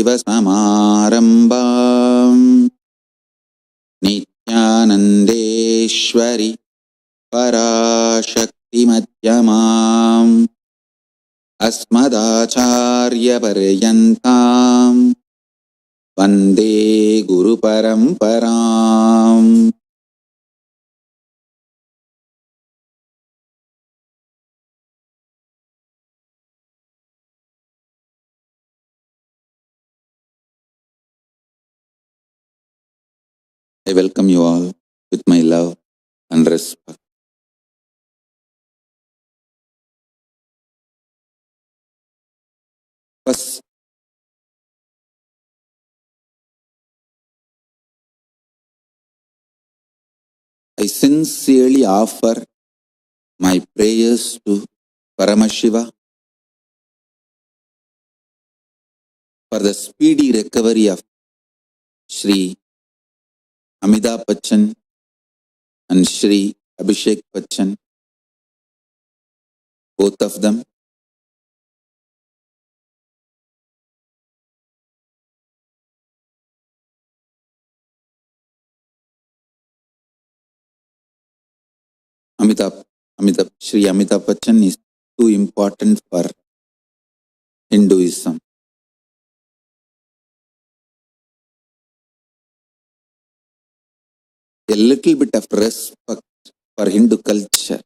सदाशिवसमारम्भाम् नित्यानन्देश्वरि पराशक्तिमध्यमाम् अस्मदाचार्यपर्यन्ताम् वन्दे गुरुपरम्पराम्. I welcome you all with my love and respect. First, I sincerely offer my prayers to Paramashiva for the speedy recovery of Shri AMITABH BACHCHAN and Shri ABHISHEK BACCHAN, both of them. Shri AMITABH BACCHAN is too important for Hinduism. A little bit of respect for Hindu culture,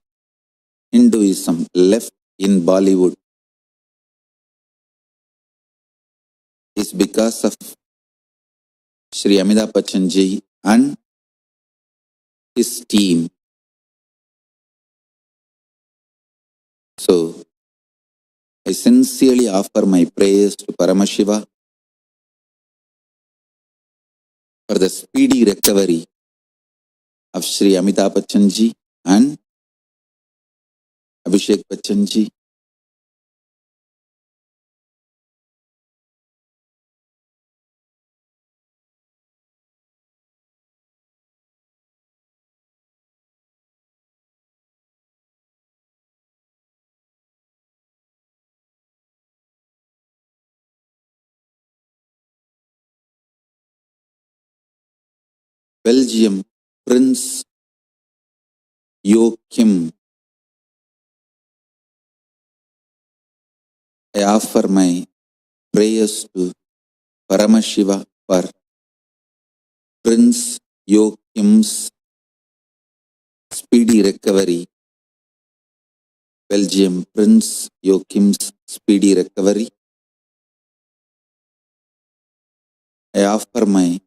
Hinduism left in Bollywood is because of Shri AMITABH BACCHAN ji and his team. So, I sincerely offer my prayers to Paramashiva for the speedy recovery of Shri AMITABH BACCHAN ji and ABHISHEK BACCHAN ji. Belgium Prince JOACHIM, I offer my prayers to Paramashiva for Prince JOACHIM's speedy recovery. Belgium Prince JOACHIM's speedy recovery. I offer my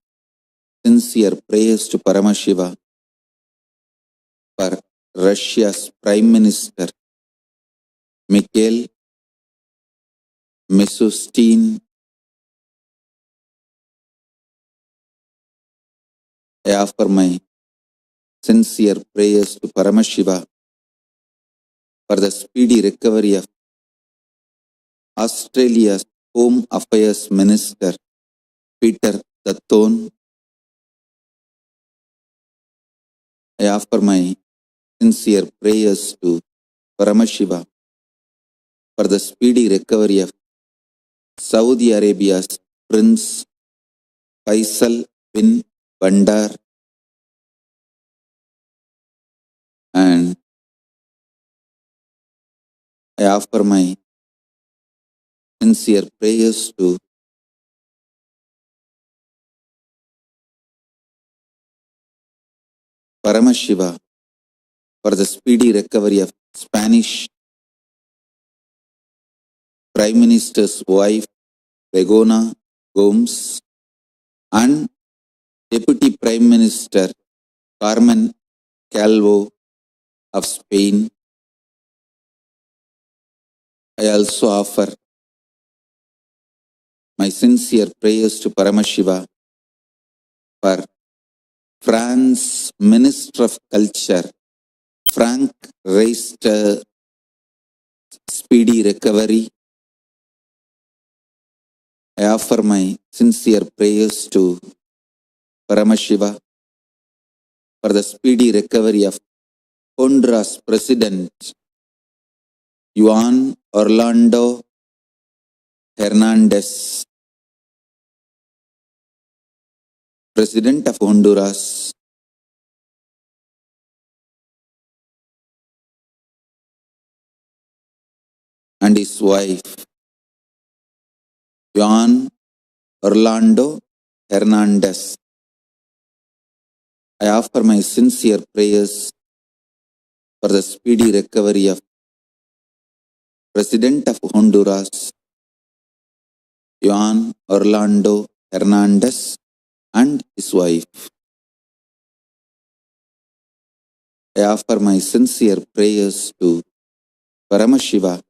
sincere prayers to Paramashiva for Russia's Prime Minister Mikhail Mishustin. I offer my sincere prayers to Paramashiva for the speedy recovery of Australia's Home Affairs Minister DUTTON. I offer my sincere prayers to Paramashiva for the speedy recovery of Saudi Arabia's Prince FAISAL bin BANDAR, and I offer my sincere prayers to Paramashiva for the speedy recovery of Spanish Prime Minister's wife Begona Gomes and Deputy Prime Minister Carmen Calvo of Spain. I also offer my sincere prayers to Paramashiva for France Minister of Culture Frank Reister's speedy recovery. I offer my sincere prayers to Paramashiva for the speedy recovery of Honduras President Juan Orlando Hernandez. President of Honduras, and his wife, Juan Orlando Hernandez. I offer my sincere prayers for the speedy recovery of President of Honduras, Juan Orlando Hernandez, and his wife. I offer my sincere prayers to Paramashiva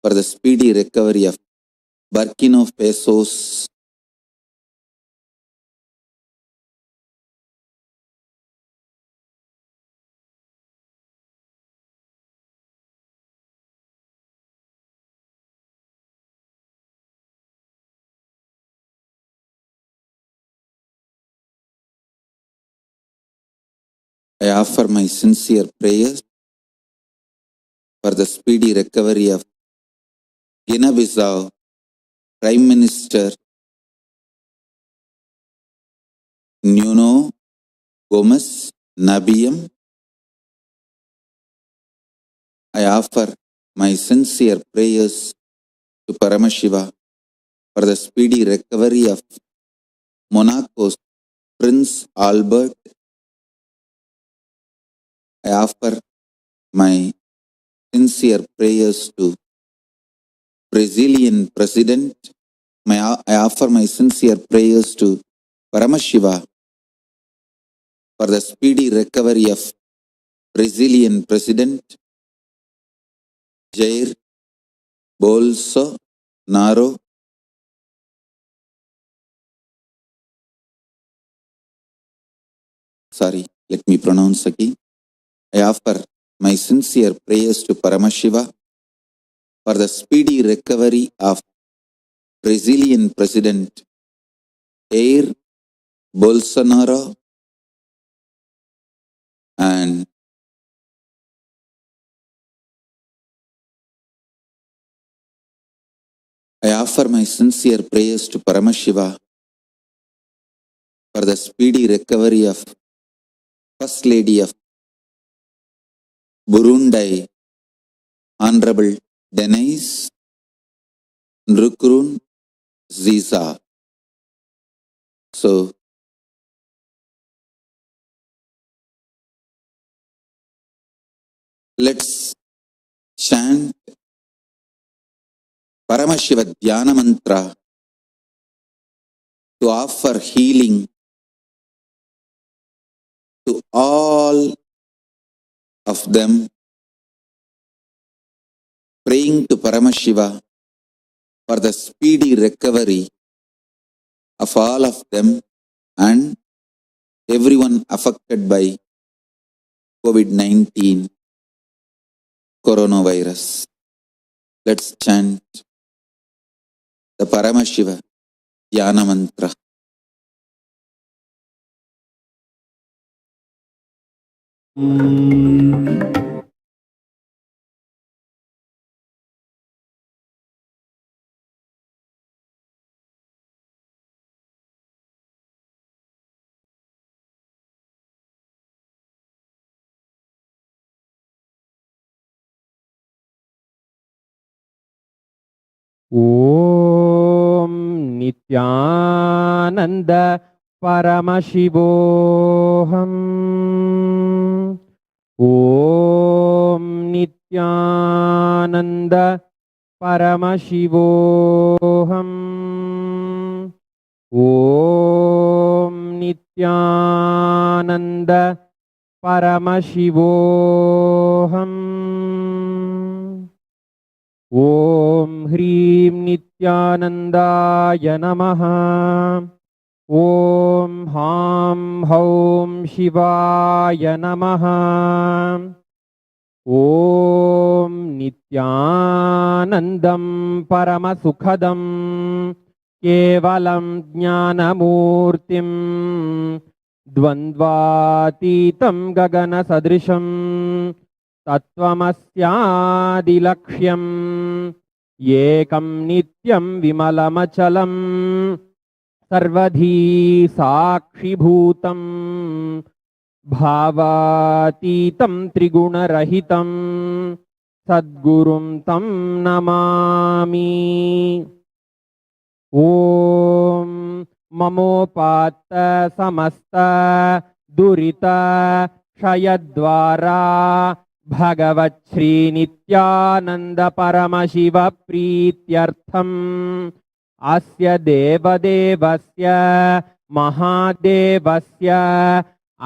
for the speedy recovery of Burkina Faso's I offer my sincere prayers for the speedy recovery of Guinea-Bissau Prime Minister Nuno Gomes Nabiam. I offer my sincere prayers to Paramashiva for the speedy recovery of Monaco's Prince Albert. I offer my sincere prayers to Brazilian President. I offer my sincere prayers to Paramashiva for the speedy recovery of Brazilian President Jair Bolsonaro. Let me pronounce again. I offer my sincere prayers to Paramashiva for the speedy recovery of Brazilian President Jair Bolsonaro, and I offer my sincere prayers to Paramashiva for the speedy recovery of First Lady of Burundi, Honorable Denise Nkurunziza. So, let's chant Paramashiva Dhyana Mantra to offer healing to all of them, praying to Paramashiva for the speedy recovery of all of them and everyone affected by COVID-19 coronavirus. Let's chant the Paramashiva Dhyana Mantra. Om Nityananda Paramashivoham. Om Nityananda Paramashivoham. Om Nityananda Paramashivoham. Om Hrim Nityanandaya Namaha. Om Ham Haum Shivaya Namaha. Om Nityanandam Paramasukhadam Kevalam Jnanamurtim Dvandvatitam Gagana Sadrisham Tattvamasyadilakhyam Yekam Nityam Vimalamachalam सर्वधी साक्षिभूतं भावातीतं त्रिगुणरहितं सद्गुरुं तं नमामि। ॐ ममोपात्त समस्त दुरित क्षयद्वारा भगवच्छ्री नित्यानंद परमशिव प्रीत्यर्थम् अस्य देवदेवस्य महादेवस्य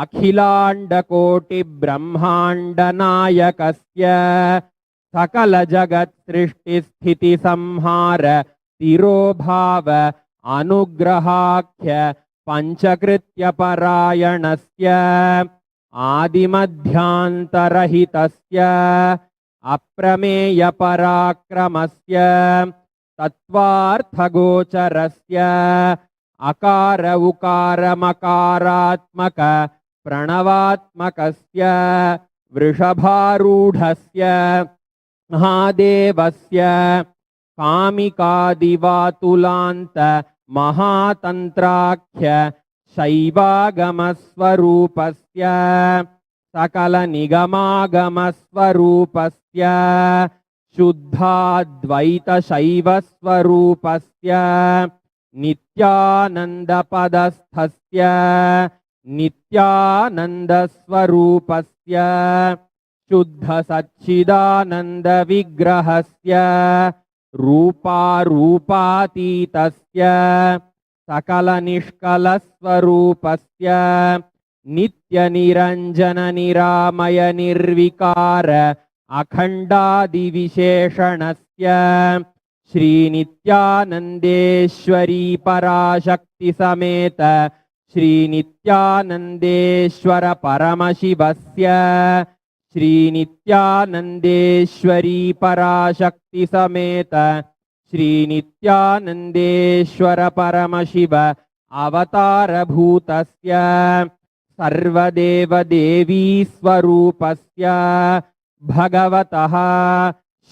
अखिलाण्डकोटिब्रह्माण्डनायकस्य सकलजगत्सृष्टिस्थितिसंहार तिरोभाव अनुग्रहाख्य पंचकृत्यपरायणस्य आदिमध्यान्तरहितस्य अप्रमेयपराक्रमस्य तत्त्वार्थगोचरस्य अकार उकार मकारात्मक प्रणवात्मकस्य वृषभारूढस्य महादेवस्य कामिकादिवातुलान्त महातन्त्राख्य शैवागमस्वरूपस्य सकलनिगमागमस्वरूपस्य शुद्धाद्वैतशैवस्वरूपस्य नित्यानन्दपदस्थस्य नित्यानन्दस्वरूपस्य शुद्धसच्चिदानन्दविग्रहस्य रूपारूपातीतस्य सकलनिष्कलस्वरूपस्य नित्यनिरञ्जननिरामय निर्विकार अखण्डादिविशेषणस्य श्रीनित्यानन्देश्वरी पराशक्तिसमेत श्रीनित्यानन्देश्वर परमशिवस्य श्रीनित्यानन्देश्वरी पराशक्तिसमेत श्रीनित्यानन्देश्वर परमशिव अवतारभूतस्य सर्वदेवदेवी स्वरूपस्य भगवतः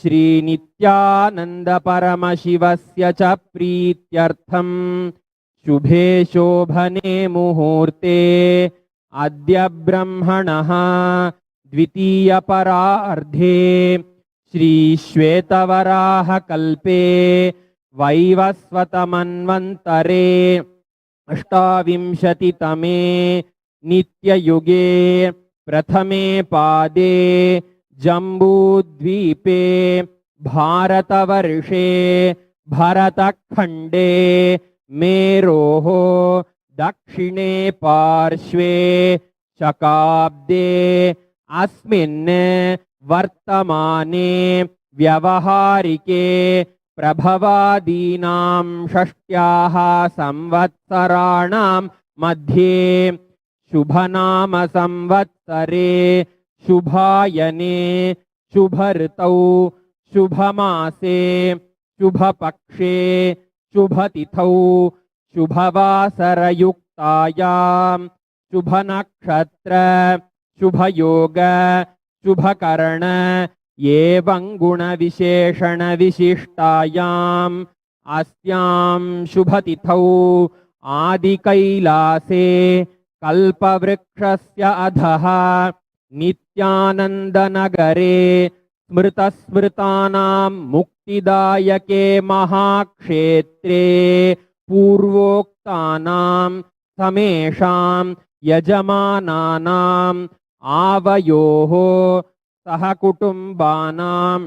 श्रीनित्यानन्द परमशिवस्य च प्रीत्यर्थं शुभे शोभने मुहूर्ते अद्य ब्रह्मणः द्वितीयपरार्धे श्रीश्वेतवराहकल्पे वैवस्वतमन्वन्तरे अष्टाविंशतितमे नित्ययुगे प्रथमे पादे जम्बूद्वीपे भारतवर्षे भरतखण्डे मेरोः दक्षिणे पार्श्वे शकाब्दे अस्मिन् वर्तमाने व्यवहारिके प्रभवादीनां षष्ट्याः संवत्सराणां मध्ये शुभनाम संवत्सरे शुभायने शुभऋतौ शुभमासे शुभपक्षे शुभतिथौ शुभवासरयुक्तायां शुभनक्षत्र शुभयोग शुभकर्ण एवं गुणविशेषणविशिष्टायाम् अस्यां शुभतिथौ आदिकैलासे कल्पवृक्षस्य अधः नित्यानन्दनगरे स्मृतस्मृतानां मुक्तिदायके महाक्षेत्रे पूर्वोक्तानां समेषां यजमानानाम् आवयोः सहकुटुम्बानां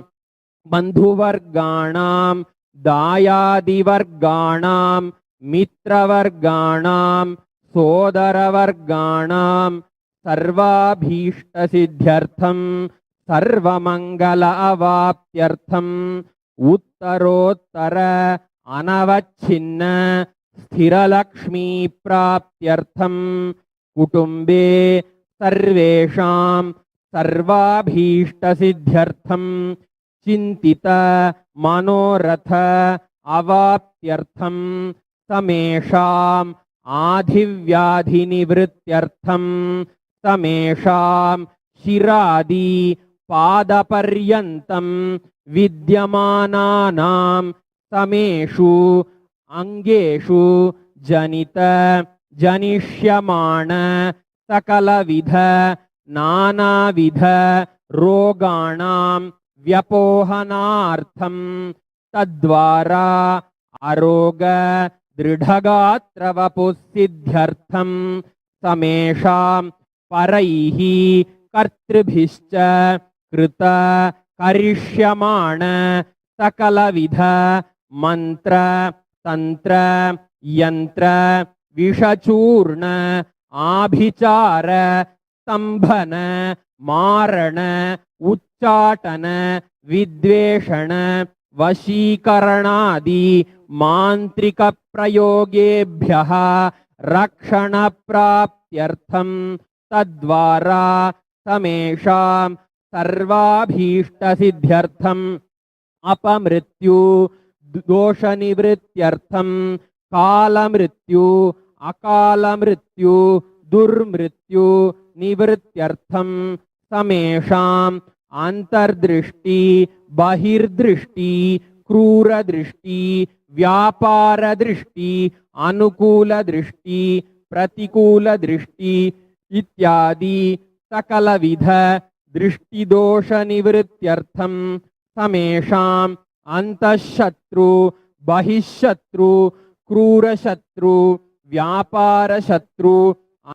बन्धुवर्गाणां दायादिवर्गाणां मित्रवर्गाणां सोदरवर्गाणां सर्वाभीष्टसिद्ध्यर्थं सर्वमङ्गल अवाप्त्यर्थम् उत्तरोत्तर अनवच्छिन्न स्थिरलक्ष्मीप्राप्त्यर्थं कुटुम्बे सर्वेषां सर्वाभीष्टसिद्ध्यर्थं चिन्तित मनोरथ अवाप्त्यर्थं समेषाम् आधिव्याधिनिवृत्त्यर्थं समेषां शिरादि पादपर्यन्तं विद्यमानानां समेषु अंगेषु जनित जनिष्यमाण सकलविध नानाविध रोगाणां व्यपोहनार्थं तद्वारा अरोग दृढगात्रवपुसिद्ध्यर्थं समेषां परैः कर्तृभिश्च कृत करिष्यमाण सकलविध मंत्र तंत्र यंत्र विषचूर्ण आभिचार स्तंभन मारण उच्चाटन विद्वेषण वशीकरणादि मांत्रिक प्रयोगेभ्यः रक्षण प्राप्त्यर्थं तद्वारा समेषां सर्वाभीष्टसिद्ध्यर्थं अपमृत्यु दोषनिवृत्त्यर्थं कालमृत्यु अकालमृत्यु दुर्मृत्यु निवृत्त्यर्थं समेषाम् अंतर्दृष्टि बहिर्दृष्टि क्रूरदृष्टि व्यापारदृष्टि अनुकूलदृष्टि प्रतिकूलदृष्टि इत्यादि सकलविध दृष्टिदोषनिवृत्त्यर्थं समेषाम् अंतःशत्रु बहिःशत्रु क्रूरशत्रु व्यापारशत्रु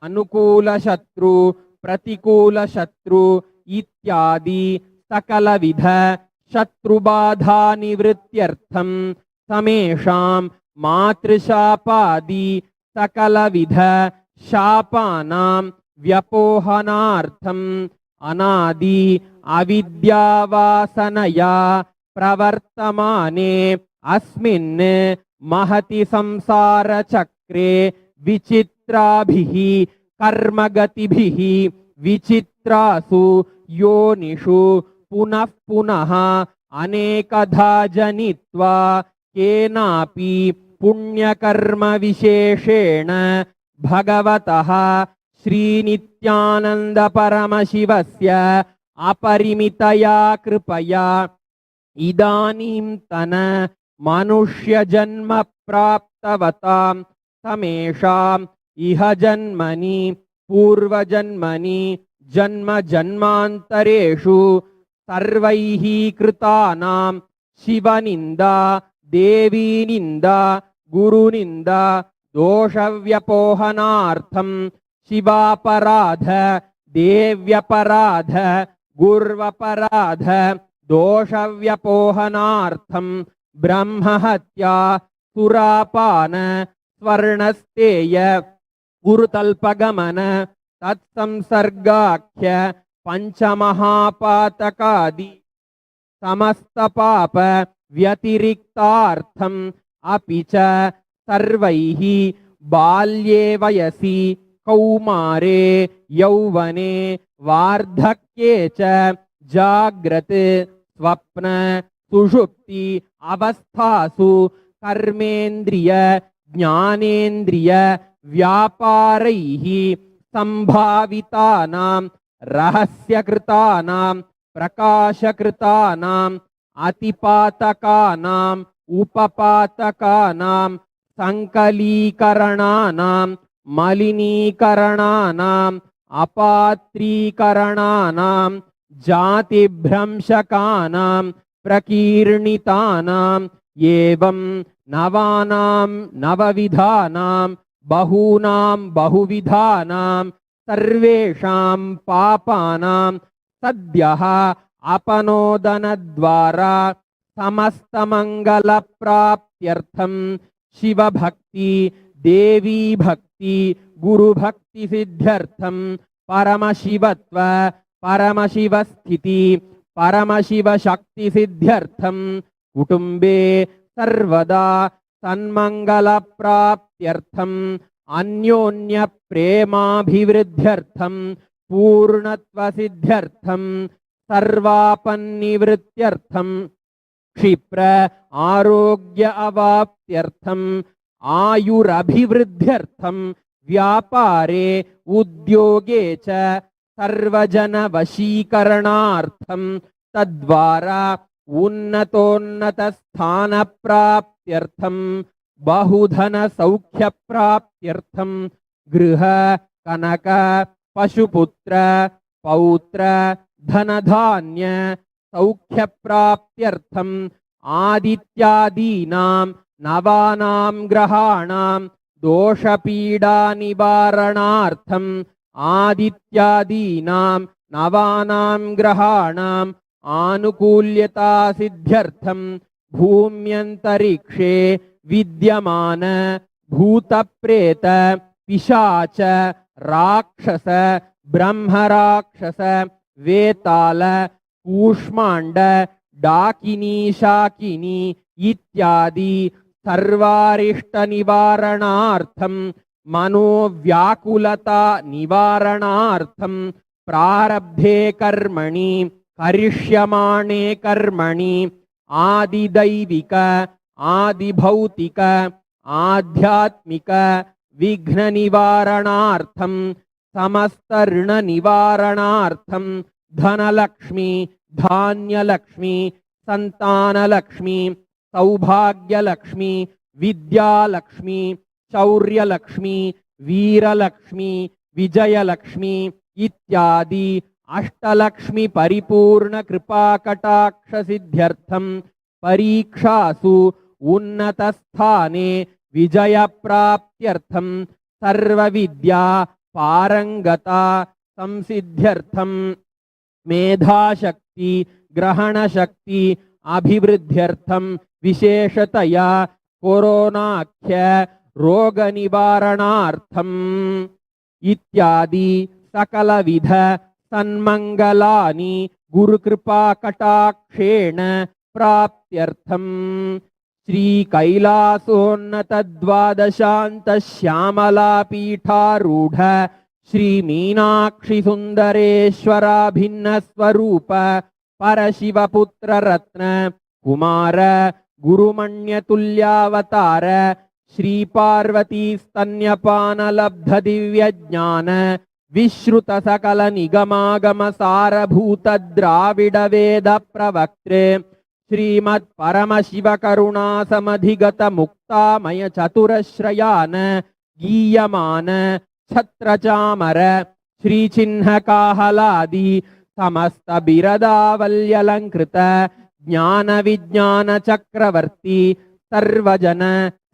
अनुकूलशत्रु प्रतिकूलशत्रु इत्यादि सकलविध शत्रुबाधानिवृत्त्यर्थं समेषां मातृशापादि सकलविध शापानां व्यपोहनार्थं अनादि अविद्यावासनया प्रवर्तमाने अस्मिन् महति संसारचक्रे विचित्राभिः कर्मगतिभिः विचित्रासु योनिषु पुनः पुनः अनेकधा जनित्वा केनापि पुण्यकर्म विशेषेण भगवतः श्रीनित्यानंद परमशिवस्य अपरिमितया कृपया इदानीन्तन मनुष्यजन्म प्राप्तवतां समेषाम् इह जन्मनि पूर्वजन्मनि जन्म जन्मान्तरेषु सर्वैः कृतानां शिवनिन्दा देवीनिन्दा गुरुनिन्दा दोषव्यपोहनार्थं शिवापराध देव्यपराध गुर्वपराध दोषव्यपोहनार्थं ब्रह्महत्या सुरापान स्वर्णस्तेय गुरुतल्पगमन तत्संसर्गाख्य पंचमहापातकादि समस्तपाप व्यतिरिक्तार्थम् अपि च सर्वैः बाल्ये वयसि कौमारे यौवने वार्धक्ये च जाग्रत् स्वप्न सुषुप्ति अवस्थासु कर्मेन्द्रिय ज्ञानेन्द्रिय व्यापारैः संभावितानां रहस्यकृतानां प्रकाशकृतानां अतिपातकानां उपपातकानां संकलीकरणानां मलिनीकरणानां अपात्रीकरणानां जातिभ्रंशकानां प्रकीर्णितानां एवं नवानां नवविधानां बहूनां बहुविधानां सर्वेषां पापानां सद्यः अपनोदनद्वारा समस्तमङ्गलप्राप्त्यर्थं शिवभक्ति देवी भक्ति गुरुभक्ति सिद्ध्यर्थं परमशिवत्व परमशिवस्थिति परमशिवशक्ति सिद्ध्यर्थं कुटुम्बे सर्वदा सन्मङ्गलप्राप्त्यर्थं अन्योन्य प्रेमाभिवृद्ध्यर्थं पूर्णत्वसिद्ध्यर्थं सर्वापन्निवृत्त्यर्थं क्षिप्र आरोग्य अवाप्त्यर्थं आयुरभिवृद्ध्यर्थं व्यापारे उद्योगे च सर्वजन वशीकरणार्थं तद्वारा उन्नतोन्नतस्थानप्राप्त्यर्थं बहुधन सौख्य प्राप्त्यर्थं गृह कनक पशुपुत्र पौत्र धनधान्य सौख्य प्राप्त्यर्थं आदित्यादीनां नवानां ग्रहाणां दोषपीडा निवारणार्थं आदित्यादीनां नवानां ग्रहाणाम् आनुकूल्यता सिद्ध्यर्थं भूम्यन्तरिक्षे विद्यमान भूतप्रेत पिशाच राक्षस ब्रह्मराक्षस वेताल कूष्माण्ड डाकिनी शाकिनी इत्यादि सर्वारिष्ट निवारणार्थं मनोव्याकुलता निवारणार्थं प्रारब्धे कर्मणि करिष्यमाणे कर्मणि आदिदैविक आदिभौतिक आध्यात्मिक विघ्न निवारणार्थं समस्त ऋण निवारणार्थं धनलक्ष्मी धान्यलक्ष्मी संतानलक्ष्मी सौभाग्यलक्ष्मी विद्यालक्ष्मी शौर्यलक्ष्मी वीरलक्ष्मी विजयलक्ष्मी इत्यादि अष्टलक्ष्मी परिपूर्ण कृपा कटाक्ष सिद्ध्यर्थं परीक्षासु उन्नतस्थाने विजय प्राप्त्यर्थं सर्वविद्या पारंगता संसिद्ध्यर्थं मेधाशक्ति ग्रहणशक्ति अभिवृद्ध्यर्थं विशेषतया कोरोनाख्य रोग निवारणार्थं इत्यादि सकलविध सन्मंगलानि गुरुकृपा कटाक्षेण प्राप्त्यर्थं श्री कैलासोन्नत द्वादशांत श्यामला पीठारूढ़ श्री मीनाक्षि सुंदरेश्वराभिन्न स्वरूप परशिवपुत्र रत्न कुमार गुरुमण्यतुल्यावतार श्री पार्वती स्तन्यपान लब्ध दिव्य ज्ञान विश्रुत सकल निगमागम सारभूत द्राविड वेद प्रवक्त्रे श्रीमत् परमशिव करुणा समधिगत मुक्तामय चतुरश्रयान गीयमान छत्रचामर श्री चिन्ह काहलादि समस्त बिरदावल्यलंकृत ज्ञान विज्ञान चक्रवर्ती सर्वजन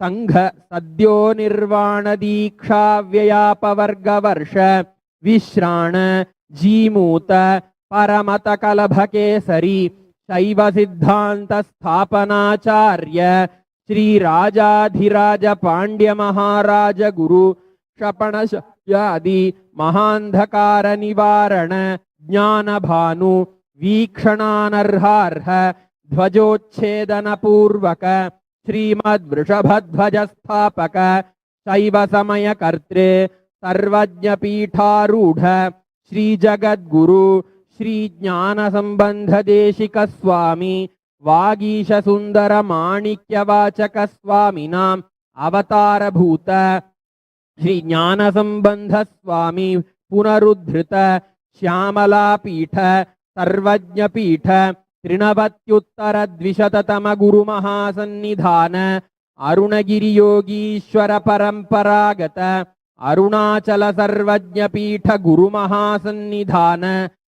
संघ सद्यो निर्वाण दीक्षा व्ययापवर्ग वर्ष विश्राण जीमूत परमत कलभ केसरी शैव सिद्धांत स्थापनाचार्य श्री राजाधिराज पांड्य महाराज गुरु क्षपणशयादि महांधकार निवारण ज्ञान भानु वीक्षणानर्हार्ह ध्वजोच्छेदन पूर्वक श्रीमद् वृषभध्वज स्थापक शैव समय कर्त्रे सर्वज्ञ पीठारूढ़ श्री जगद्गुरु श्री ज्ञान संबंध देशिक स्वामी वागीश सुंदर माणिक्य वाचक स्वामिनां अवतार भूत श्री ज्ञान संबंध स्वामी पुनरुद्धृत श्यामला पीठ सर्वज्ञ पीठ त्रिनवत्युत्तर द्विशततम गुरु महासन्निधान अरुणगिरि योगीश्वर परंपरागत अरुणाचल सर्वज्ञ पीठ गुरु महासन्निधान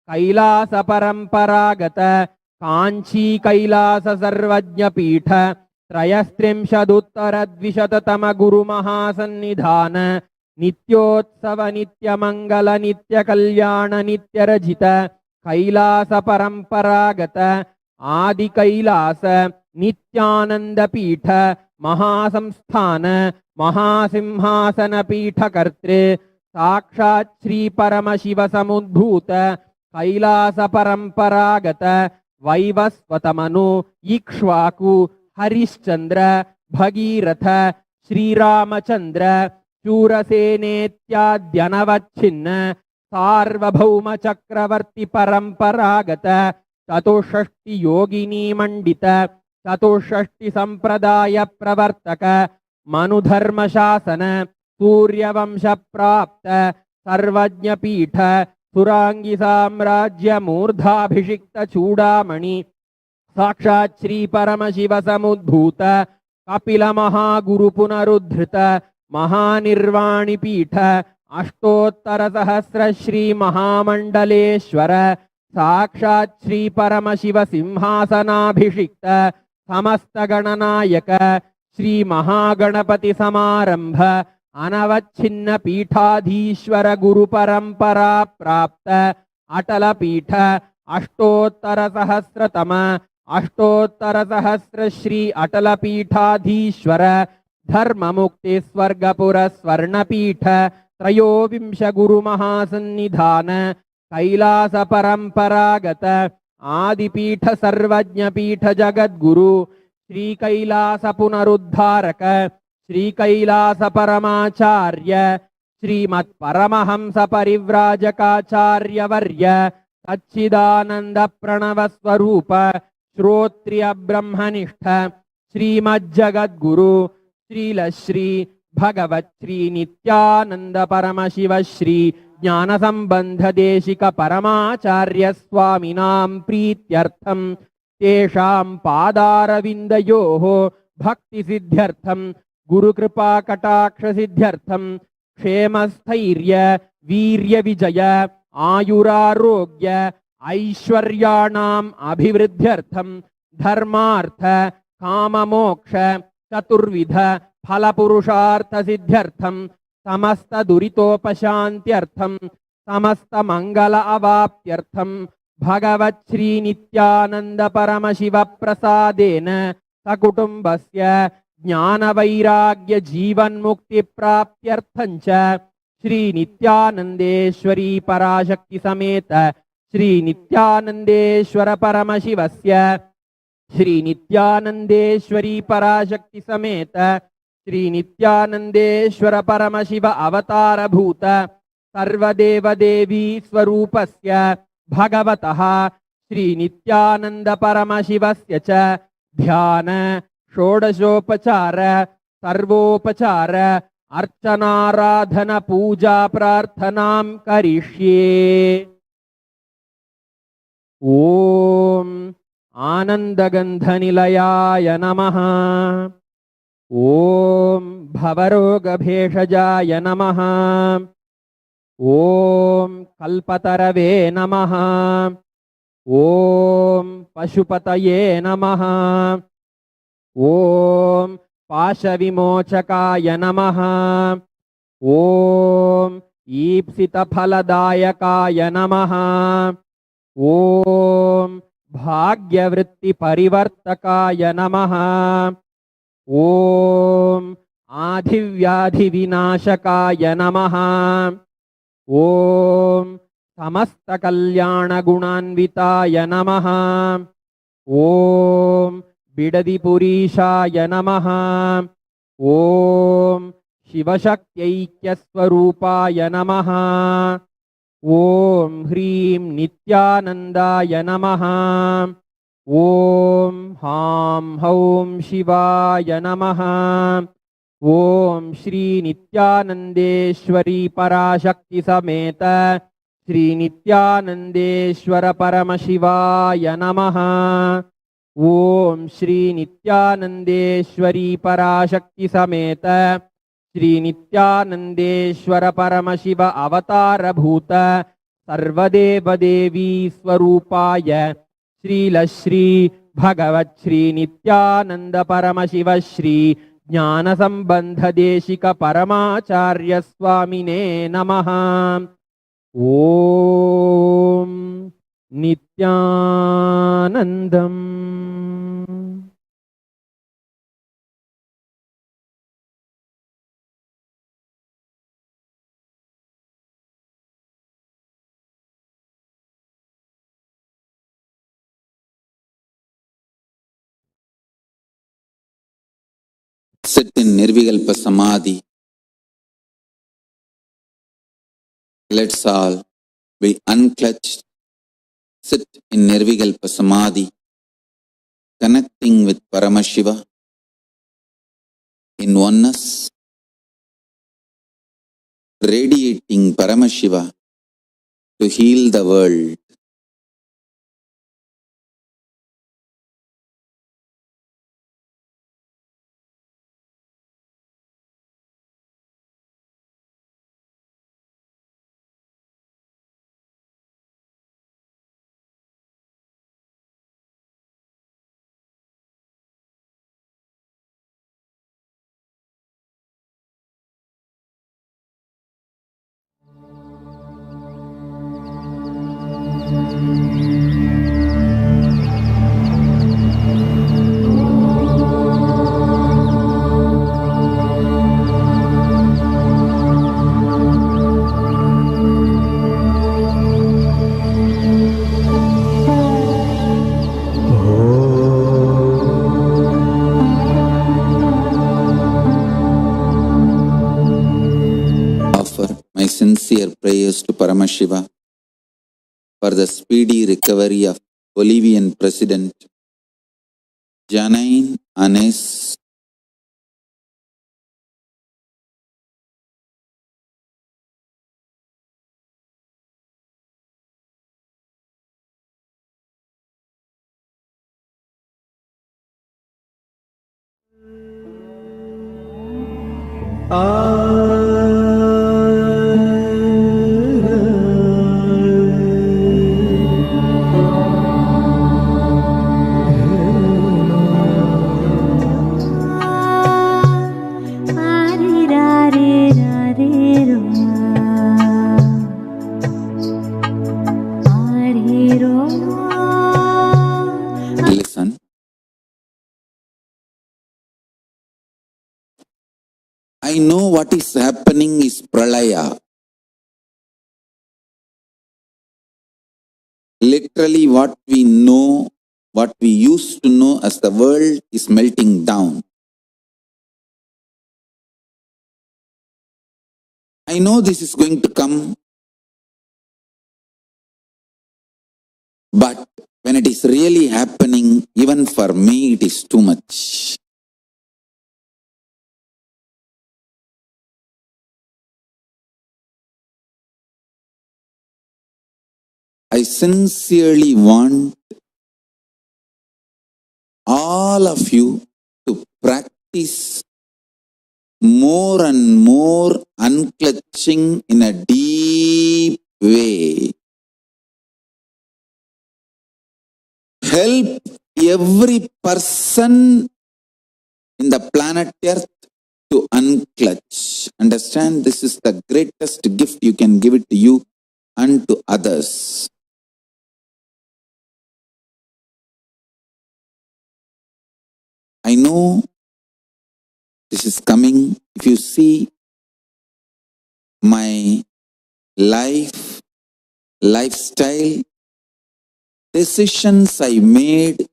कैलास परंपरागत कांची कैलास सर्वज्ञ पीठ त्रयस्त्रिंशदुत्तर द्विशततम गुरु महासन्निधान नित्योत्सव नित्य मंगल नित्य कल्याण नित्य रजित कैलास परंपरागत आदि कैलास नित्यानंद पीठ महासंस्थान महासिंहासन पीठ कर्त्रे साक्षात् श्री परमशिव समुद्भूत कैलास परंपरागत वैवस्वतमनु इक्ष्वाकु हरिश्चंद्र भगीरथ श्रीरामचंद्र शूरसेनेत्याद्यनवच्छिन्न सार्वभौम चक्रवर्ती परंपरागत चतुष्षष्टि योगिनी मंडित चतुष्षष्टि संप्रदाय प्रवर्तक मनुधर्म शासन सूर्यवंश प्राप्त सर्वज्ञ पीठ सुरांगी साम्राज्य मूर्धाभिषिक्त चूड़ामणि साक्षात् श्री परमशिव समुद्भूत कपिल महागुरु पुनरुद्धृत महानिर्वाणि पीठ अष्टोत्तर सहस्र श्री महामंडलेश्वर साक्षात् श्री परमशिव सिंहासनाभिषिक्त समस्त गणनायक श्री महागणपति समारंभ अनवच्छिन्न पीठाधीश्वर गुरु परंपरा प्राप्त अटल पीठ अष्टोत्तर सहस्रतम अष्टोत्तर सहस्र श्री अटल पीठाधीश्वर धर्म मुक्ति स्वर्गपुर स्वर्णपीठ त्रयोविंश गुरु महासन्निधान कैलास परंपरागत आदिपीठ सर्वज्ञ पीठ जगद्गुरु श्री कैलास पुनरुद्धारक श्री कैलास परमाचार्य श्रीमत् परमहंस परिव्राजकाचार्य वर्य सच्चिदानंद प्रणव स्वरूप श्रोत्रिय ब्रह्मनिष्ठ श्रीमज्जगद्गुरु श्रील श्री भगवत् श्री नित्यानंद परमशिव श्री ज्ञान संबंध देशिक परमाचार्य स्वामिनां प्रीत्यर्थं तेषां पादारविन्दयोः भक्ति सिद्ध्यर्थं गुरुकृपा कटाक्ष सिद्ध्यर्थं क्षेमस्थैर्य वीर्य विजय आयुरारोग्य ऐश्वर्याणाम् अभिवृद्ध्यर्थं धर्मार्थ काममोक्ष चतुर्विध फलपुरुषार्थ सिद्ध्यर्थं समस्त दुरितोपशान्त्यर्थं समस्त मंगल अवाप्त्यर्थं भगवत् श्री नित्यानंद परमशिव प्रसादेन सकुटुम्बस्य ज्ञान वैराग्य जीवन मुक्ति प्राप्त्यर्थं च श्री नित्यानंदेश्वरी पराशक्ति समेत श्री नित्यानंदेश्वर परमशिवस्य श्री नित्यानंदेश्वरी पराशक्ति समेत श्री नित्यानंदेश्वर परमशिव अवतार भूत सर्वदेव देवी स्वरूपस्य भगवतः श्री नित्यानंद परमशिवस्य च ध्यान षोडशोपचार सर्वोपचार अर्चनाराधन पूजा प्रार्थनां करिष्ये। ओम आनंदगंधनिलयाय नमः। ओम भवरोगभेषजाय नमः। ओम कल्पतरवे नमः। ओम पशुपतये नमः। ओम पाशविमोचकाय नमः। ओम ईप्सितफलदायकाय नमः। ओम भाग्यवृत्तिपरिवर्तकाय नमः। ओम आधिव्याधिविनाशकाय नमः। ओम समस्तकल्याणगुणान्विताय नमः। ओम बिडदिपुरीशाय नमः। ओम शिवशक्त्यैक्यस्वरूपाय नमः। ओम ह्रीं नित्यानंदाय नमः। ओम हां हौं शिवाय नमः। ओम श्री नित्यानंदेश्वरी पराशक्ति समेत श्री नित्यानंदेश्वर परमशिवाय नमः। ओम श्री नित्यानंदेश्वरी पराशक्ति समेत श्री नित्यानंदेश्वर परमशिव अवतार भूत सर्वदेव देवी स्वरूपाय श्रील श्री भगवत् श्री नित्यानंद परमशिव श्री ज्ञान संबंध देशिक परमाचार्य स्वामिने नमः। ओम नित्यानंदम्। Sit in Nirvikalpa Samadhi. Let's all be unclutched. Sit in Nirvikalpa Samadhi, connecting with Paramashiva in oneness, radiating Paramashiva to heal the world. sincere prayers to Paramashiva for the speedy recovery of Bolivian President Janine Anes. Listen. I know what is happening is pralaya. Literally what we know, what we used to know as the world is melting down. I know this is going to come, but when it is really happening, even for me, it is too much. I sincerely want all of you to practice more and more unclutching in a deep way. Help every person in the planet Earth to unclutch. Understand, this is the greatest gift you can give it to you and to others. I know this is coming. If you see my lifestyle, decisions I made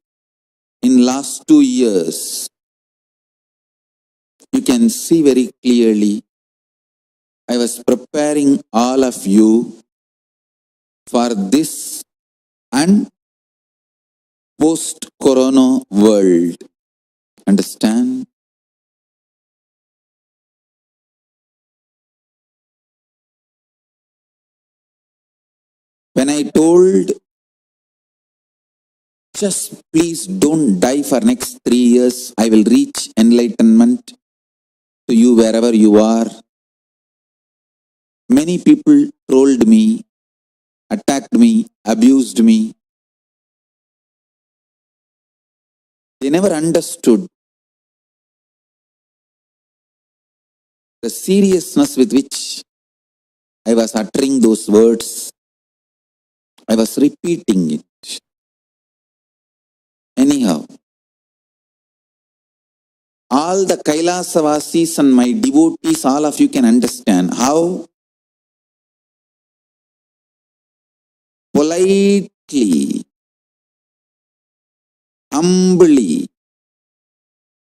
in last 2 years, you can see very clearly. I was preparing all of you for this and post-corona world. Understand? When I told, just please don't die for next 3 years, I will reach enlightenment to you wherever you are. Many people trolled me, attacked me, abused me. They never understood the seriousness with which I was uttering those words. I was repeating it. Anyhow, all the Kailasavasis and my devotees, all of you can understand how politely, humbly,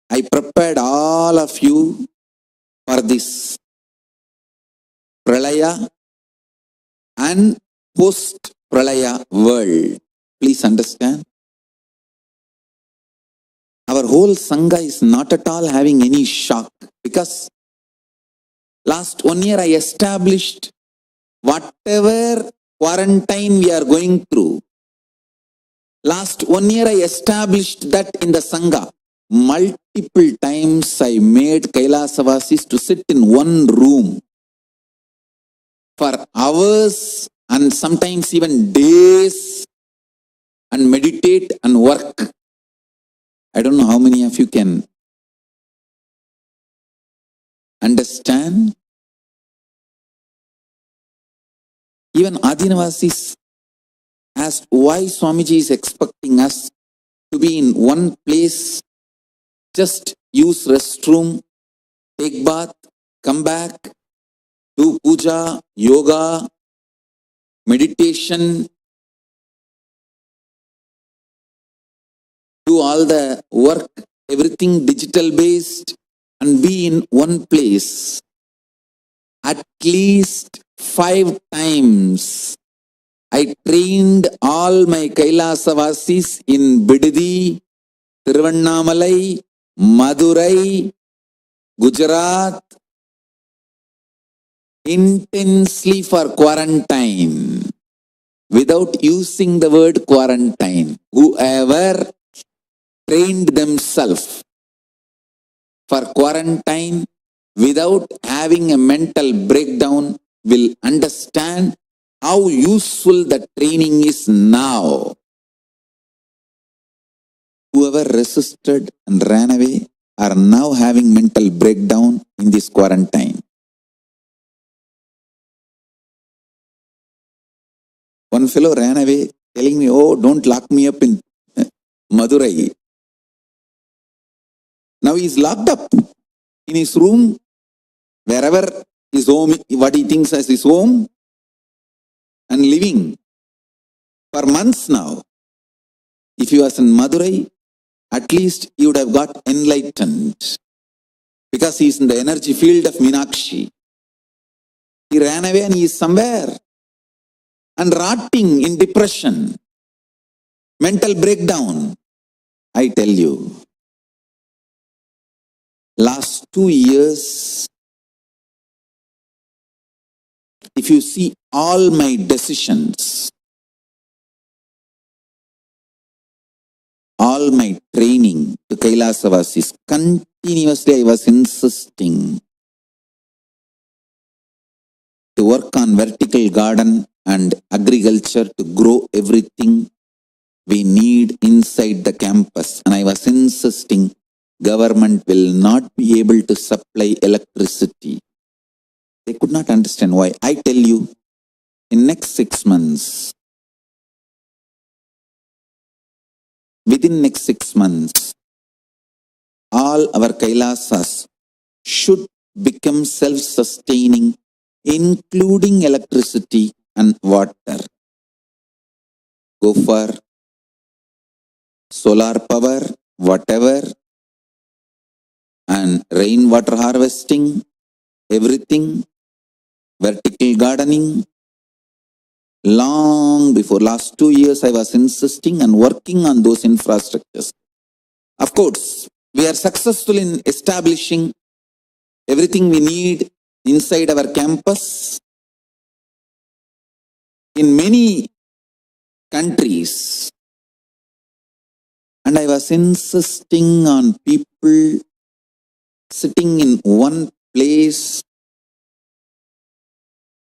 I prepared all of you for this pralaya and post-pralaya world. Please understand. Our whole Sangha is not at all having any shock, because last 1 year I established whatever quarantine we are going through. Last 1 year I established that in the Sangha. Multiple times I made Kailasavasis to sit in one room for hours and sometimes even days and meditate and work. I don't know how many of you can understand. Even Adinavasis asked why Swamiji is expecting us to be in one place, just use restroom, take bath, come back, do puja, yoga, meditation, do all the work, everything digital based, and be in one place. at least 5 times. I trained all my Kailasa-vasis in Bidadi, Tiruvannamalai, Madurai, Gujarat, intensely for quarantine, without using the word quarantine. Whoever trained themselves for quarantine without having a mental breakdown will understand how useful the training is now. Whoever resisted and ran away are now having mental breakdown in this quarantine. One fellow ran away telling me, oh, don't lock me up in Madurai. Now he is locked up in his room, wherever his home, what he thinks as his home, and living for months now. If he was in Madurai, at least he would have got enlightened, because he is in the energy field of Meenakshi. He ran away and he is somewhere and rotting in depression, mental breakdown. I tell you, last 2 years, if you see all my decisions, all my training to Kailasa-vasis, continuously I was insisting to work on vertical garden and agriculture to grow everything we need inside the campus. And I was insisting government will not be able to supply electricity. They could not understand why. I tell you, in next 6 months, within next 6 months, all our Kailasas should become self-sustaining, including electricity and water. Go for solar power, whatever, and rainwater harvesting, everything, vertical gardening. Long before, last 2 years, I was insisting and working on those infrastructures. Of course, we are successful in establishing everything we need inside our campus. In many countries, and I was insisting on people sitting in one place,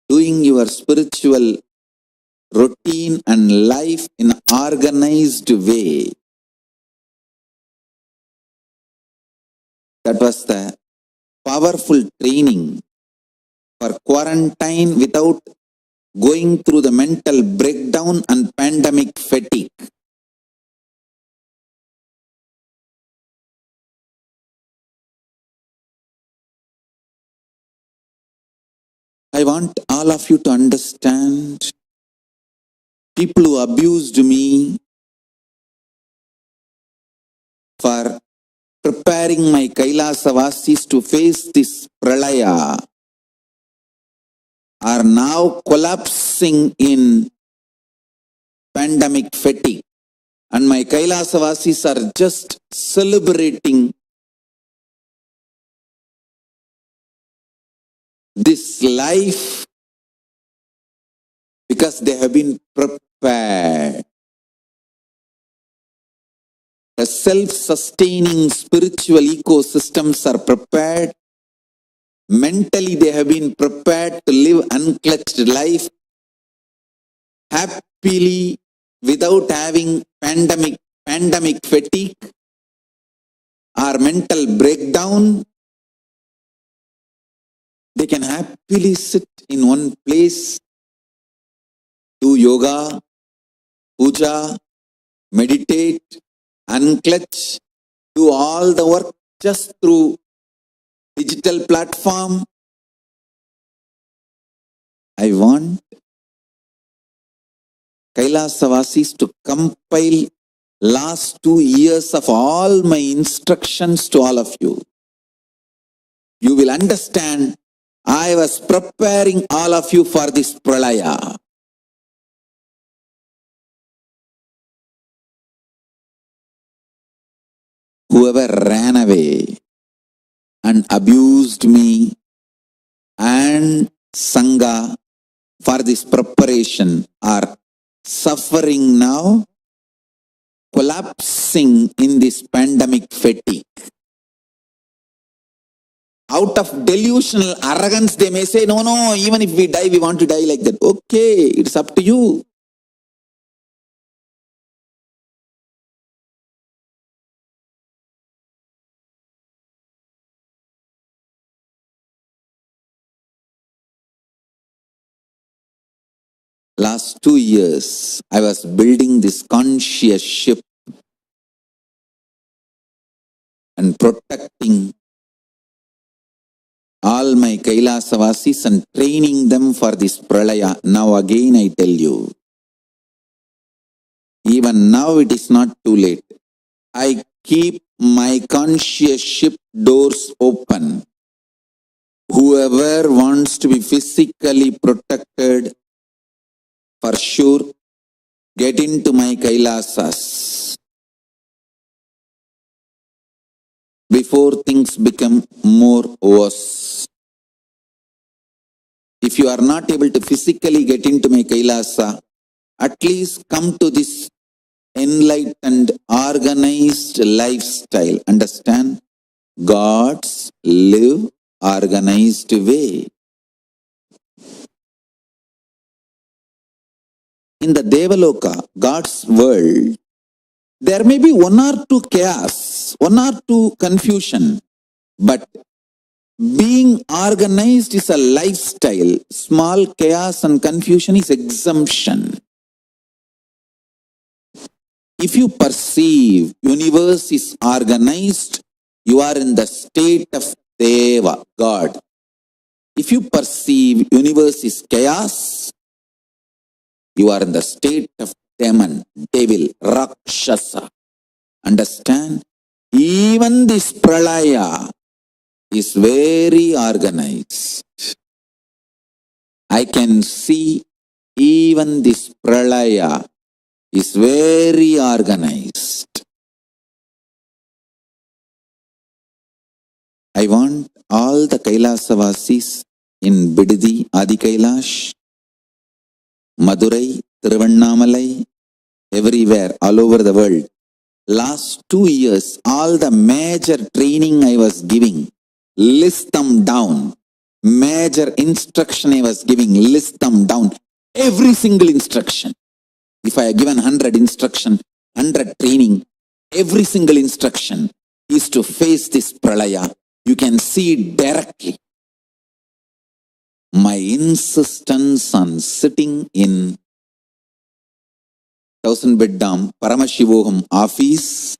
doing your spiritual routine and life in an organized way. That was the powerful training for quarantine without going through the mental breakdown and pandemic fatigue. I want all of you to understand, people who abused me for preparing my Kailasa-vasis to face this pralaya are now collapsing in pandemic fatigue. And my Kailasa-vasis are just celebrating this life because they have been prepared. The self-sustaining spiritual ecosystems are prepared. Mentally, they have been prepared to live unclutched life happily without having pandemic fatigue or mental breakdown. They can happily sit in one place, do yoga, puja, meditate, unclutch, do all the work just through digital platform. I want Kailasa-vasis to compile last 2 years of all my instructions to all of you. You will understand I was preparing all of you for this pralaya. Whoever ran away and abused me and Sangha for this preparation are suffering now, collapsing in this pandemic fatigue. Out of delusional arrogance, they may say, no, no, even if we die, we want to die like that. Okay, it's up to you. Last 2 years, I was building this conscious ship and protecting all my Kailasavasis and training them for this pralaya. Now again I tell you, even now it is not too late. I keep my conscious ship doors open. Whoever wants to be physically protected, for sure, get into my Kailasas before things become more worse. If you are not able to physically get into my Kailasa, at least come to this enlightened, organized lifestyle. Understand? Gods live organized way. In the Devaloka, God's world, there may be 1 or 2 chaos, 1 or 2 confusion, but being organized is a lifestyle. Small chaos and confusion is exemption. If you perceive universe is organized, you are in the state of Deva, God. If you perceive universe is chaos, you are in the state of demon, devil, Rakshasa. Understand? Even this pralaya is very organized. I can see even this pralaya is very organized. I want all the Kailasavasis in Bididi, Adi Kailash, Madurai, Tiruvannamalai, everywhere, all over the world. Last 2 years, all the major training I was giving, list them down. Major instruction I was giving, list them down. Every single instruction. If I have given 100 instruction, 100 training, every single instruction is to face this pralaya. You can see it directly. My insistence on sitting in 1000-bed dam Paramashivoham office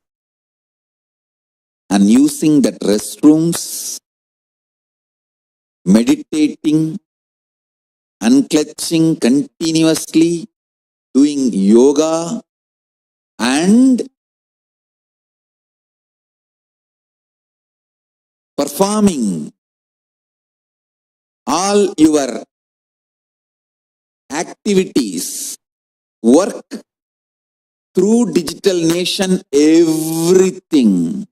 and using that restrooms, meditating, unclenching continuously, doing yoga and performing all your activities, work through digital nation, everything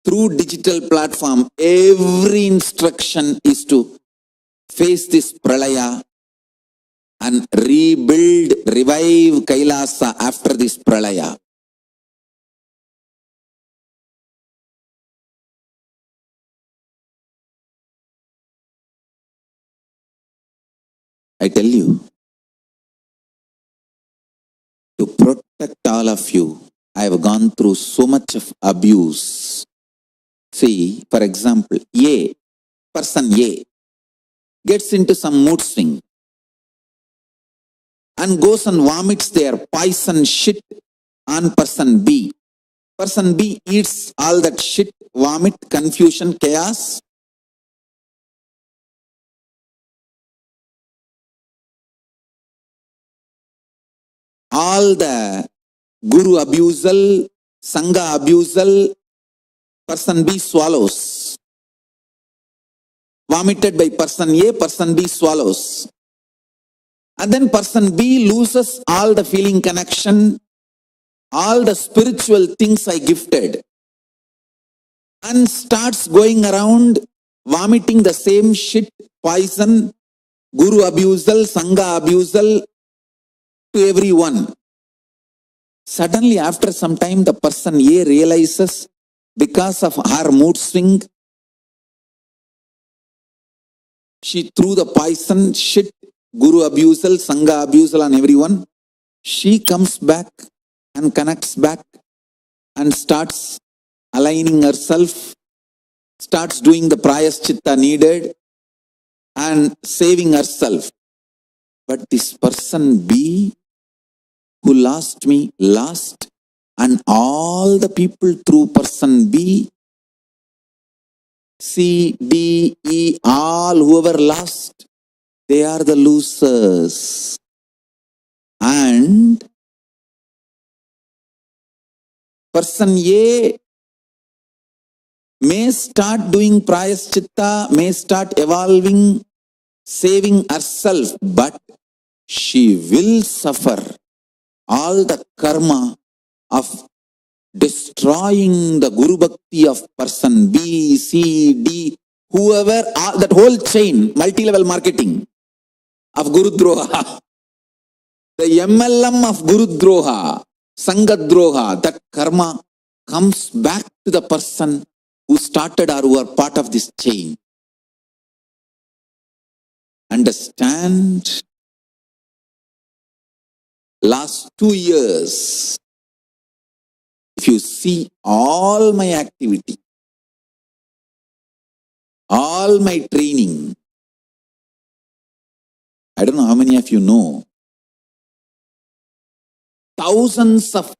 through digital platform, every instruction is to face this pralaya and rebuild, revive Kailasa after this pralaya. I tell you, to protect all of you, I have gone through so much of abuse. See, for example, person A gets into some mood swing and goes and vomits their poison shit on person B. Person B eats all that shit, vomit, confusion, chaos. All the guru abusal, sangha abusal, person B swallows. vomited by person A, person B swallows. And then person B loses all the feeling connection, all the spiritual things I gifted, and starts going around vomiting the same shit, poison, guru abusal, sangha abusal to everyone. Suddenly after some time the person A realizes because of her mood swing, she threw the poison, shit, guru abusal, sangha abusal on everyone. She comes back and connects back and starts aligning herself, starts doing the prayaschitta needed and saving herself. But this person B who lost me, lost, and all the people through person B, C, D, E, all whoever lost, they are the losers. And person A may start doing prayaschitta, may start evolving, saving herself, but she will suffer all the karma of destroying the Guru Bhakti of person B, C, D, whoever, that whole chain, multi-level marketing of Guru Droha, the MLM of Guru Droha, Sangha Droha, that karma comes back to the person who started or who are part of this chain. Understand? Last 2 years, if you see all my activity, all my training, I don't know how many of you know, thousands of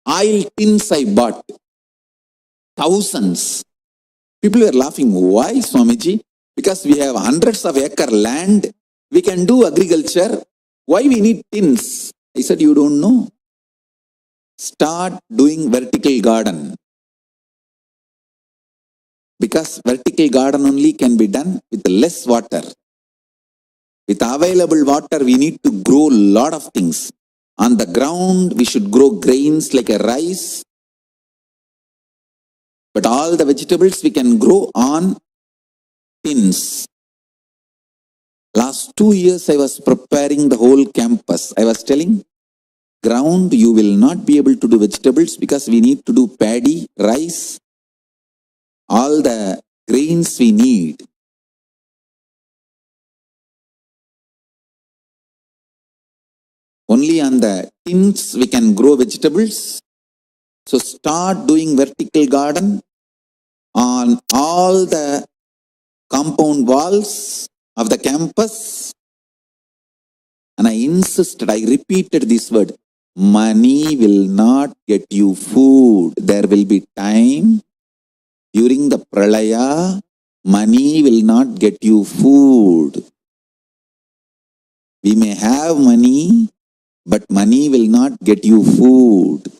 oil tins I bought. Thousands. People were laughing. Why, Swamiji? Because we have hundreds of acre land. We can do agriculture. Why we need tins? I said, you don't know. Start doing vertical garden. Because vertical garden only can be done with less water. With available water, we need to grow a lot of things. On the ground, we should grow grains like a rice. But all the vegetables we can grow on tins. Last 2 years, I was preparing the whole campus. I was telling, ground, you will not be able to do vegetables because we need to do paddy, rice, all the grains we need. Only on the tins we can grow vegetables. So start doing vertical garden on all the compound walls of the campus. And I insisted, I repeated this word, money will not get you food. There will be time during the pralaya, money will not get you food. We may have money, but money will not get you food.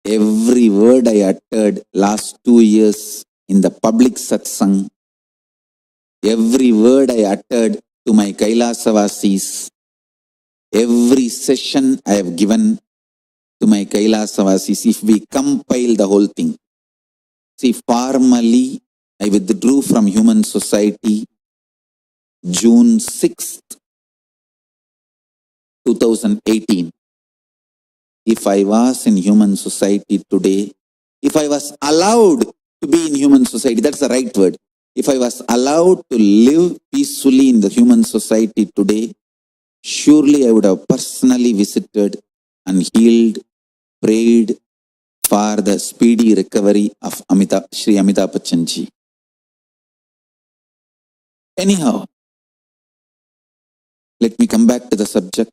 Every word I uttered last 2 years in the public satsang, every word I uttered to my Kailasavasis, every session I have given to my Kailasavasis, if we compile the whole thing. See, formally, I withdrew from Human Society June 6th, 2018. If I was in Human Society today, if I was allowed to be in Human Society, that's the right word. If I was allowed to live peacefully in the Human Society today, surely I would have personally visited and healed, prayed for the speedy recovery of Shri AMITABH BACCHAN ji. Anyhow, let me come back to the subject.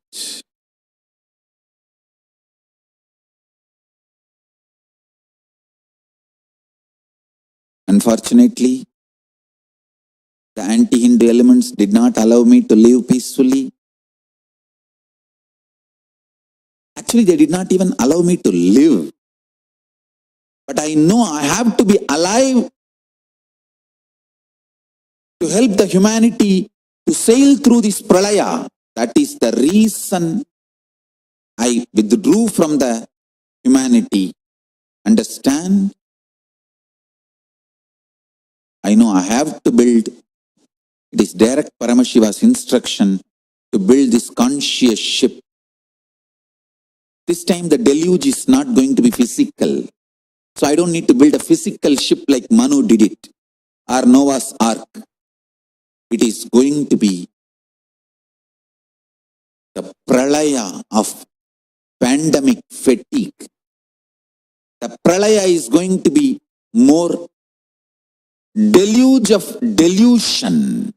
Unfortunately, the anti-Hindu Hindu elements did not allow me to live peacefully. Actually, they did not even allow me to live. But I know I have to be alive to help the humanity to sail through this pralaya. That is the reason I withdrew from the humanity. Understand? I know I have to build. It is direct Paramashiva's instruction to build this conscious ship. This time the deluge is not going to be physical. So I don't need to build a physical ship like Manu did it, or Noah's Ark. It is going to be the pralaya of pandemic fatigue. The pralaya is going to be more deluge of delusion.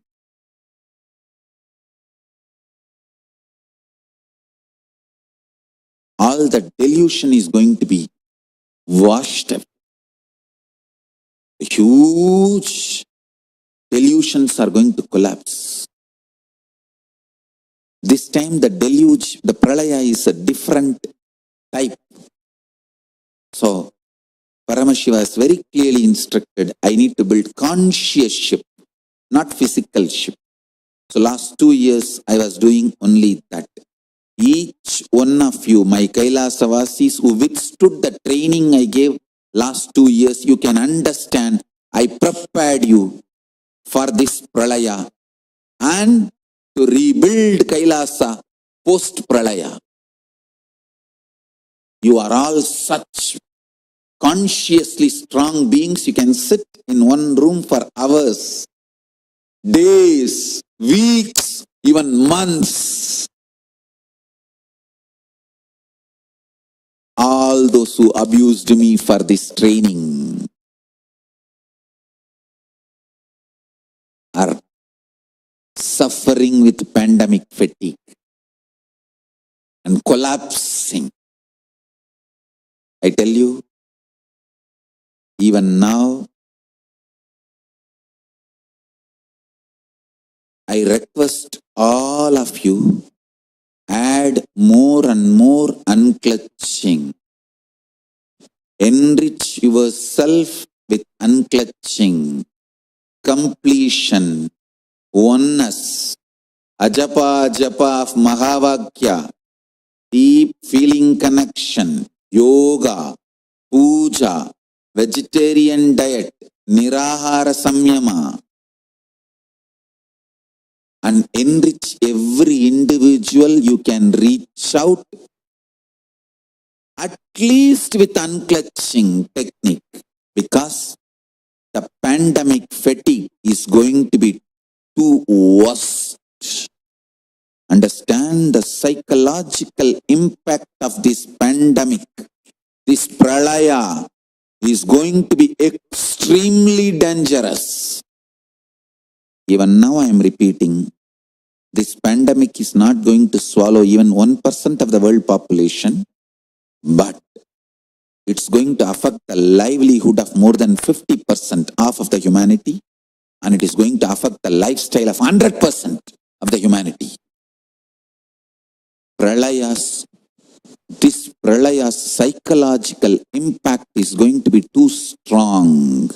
All the delusion is going to be washed up. Huge delusions are going to collapse. This time the deluge, the pralaya is a different type. So Paramashiva is very clearly instructed, I need to build conscious ship, not physical ship. So last 2 years I was doing only that. Each one of you, my Kailasavasis who withstood the training I gave last 2 years, you can understand I prepared you for this pralaya and to rebuild Kailasa post pralaya. You are all such consciously strong beings. You can sit in one room for hours, days, weeks, even months. All those who abused me for this training are suffering with pandemic fatigue and collapsing. I tell you, even now, I request all of you, add more and more unclutching. Enrich yourself with unclutching, completion, oneness, ajapa japa of Mahavakya, deep feeling connection, yoga, puja, vegetarian diet, nirahara samyama, and enrich every individual you can reach out, at least with unclutching technique, because the pandemic fatigue is going to be too worst. Understand the psychological impact of this pandemic. This pralaya is going to be extremely dangerous. Even now I am repeating, this pandemic is not going to swallow even 1% of the world population, but it's going to affect the livelihood of more than 50%, half of the humanity, and it is going to affect the lifestyle of 100% of the humanity. This pralaya's psychological impact is going to be too strong.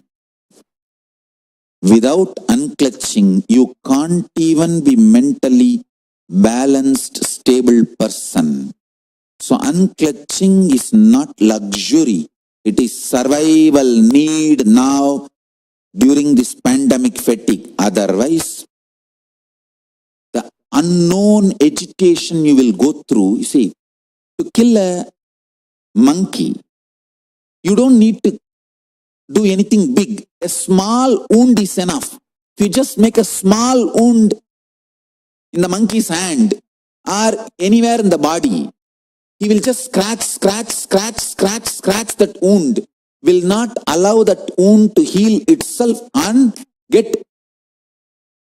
Without unclutching, you can't even be mentally balanced, stable person. So unclutching is not luxury. It is survival need now during this pandemic fatigue. Otherwise, the unknown agitation you will go through, you see, to kill a monkey, you don't need to do anything big. A small wound is enough. If you just make a small wound in the monkey's hand or anywhere in the body, he will just scratch that wound, will not allow that wound to heal itself and get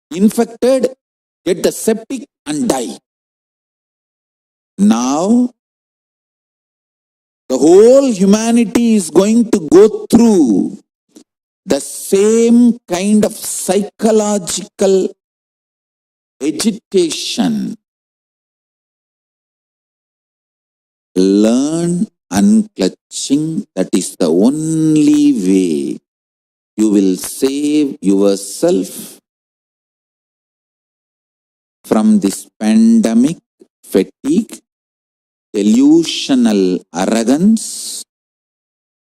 infected, get the septic and die. Now, the whole humanity is going to go through the same kind of psychological agitation. Learn unclutching. That is the only way you will save yourself from this pandemic fatigue, delusional arrogance,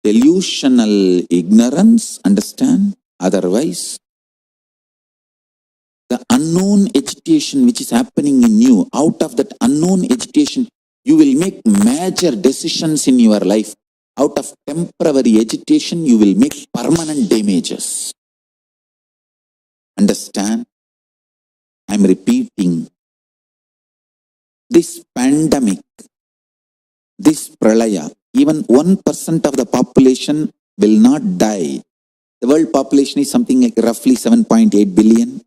delusional ignorance. Understand? Otherwise, the unknown agitation which is happening in you, out of that unknown agitation, you will make major decisions in your life. Out of temporary agitation, you will make permanent damages. Understand? I'm repeating. This pandemic, this pralaya, even 1% of the population will not die. The world population is something like roughly 7.8 billion.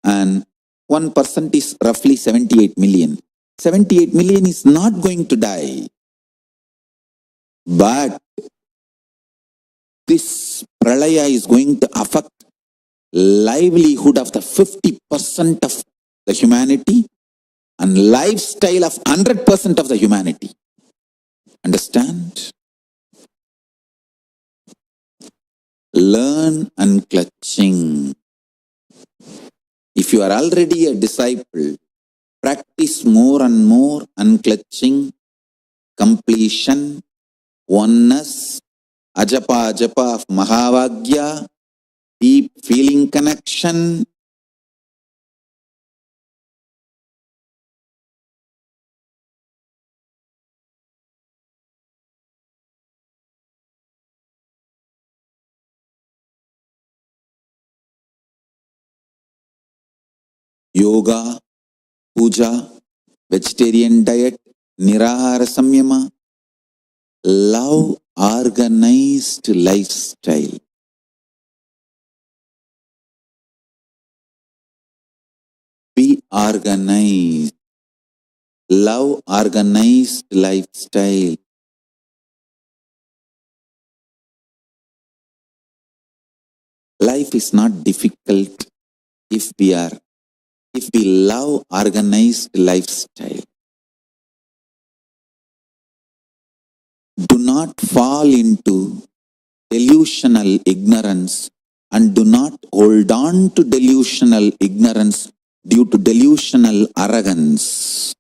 And 1% is roughly 78 million. 78 million is not going to die. But this pralaya is going to affect livelihood of the 50% of the humanity and lifestyle of 100% of the humanity. Understand? Learn unclutching. If you are already a disciple, practice more and more unclutching, completion, oneness, ajapa ajapa of Mahavagya, deep feeling connection. Yoga, puja, vegetarian diet, nirahara samyama, love organized lifestyle. Be organized. Love organized lifestyle. Life is not difficult if we love organized lifestyle. Do not fall into delusional ignorance and do not hold on to delusional ignorance due to delusional arrogance.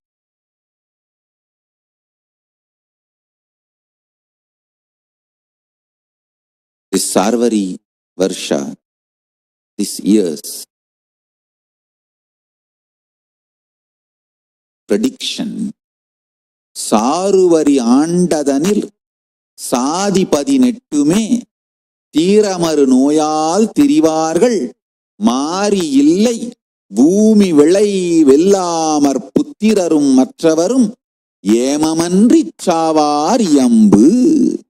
This Sarvari Varsha, this year's prediction, Saruvari Andadanil Sadipadi Nettume Tiramaru Noyal Tirivargal Mari Illai Bhumi Velai Vellamar Puttirarum Matravarum Yemamandri Chavar Yambu.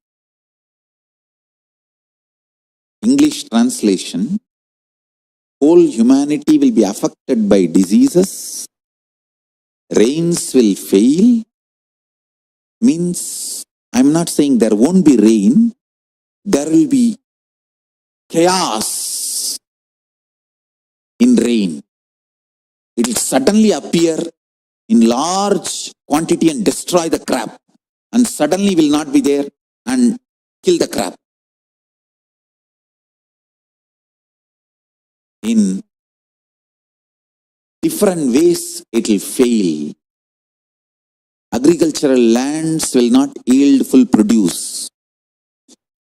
English translation: whole humanity will be affected by diseases, rains will fail. Means, I'm not saying there won't be rain, there will be chaos in rain. It will suddenly appear in large quantity and destroy the crop, and suddenly will not be there and kill the crop. In different ways it will fail. Agricultural lands will not yield full produce.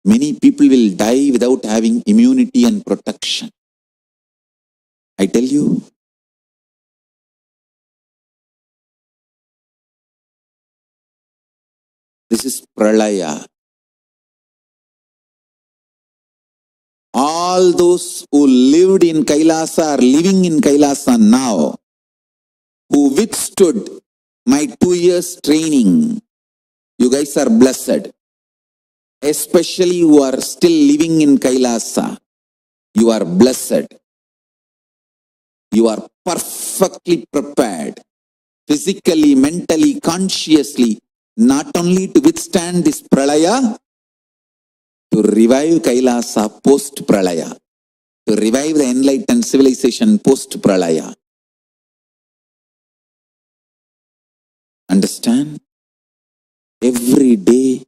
Many people will die without having immunity and protection. I tell you, this is pralaya. All those who lived in Kailasa are living in Kailasa now, who withstood my 2 years training. You guys are blessed. Especially who are still living in Kailasa. You are blessed. You are perfectly prepared, physically, mentally, consciously, not only to withstand this pralaya, to revive Kailasa post-pralaya, to revive the enlightened civilization post-pralaya. Understand? Every day,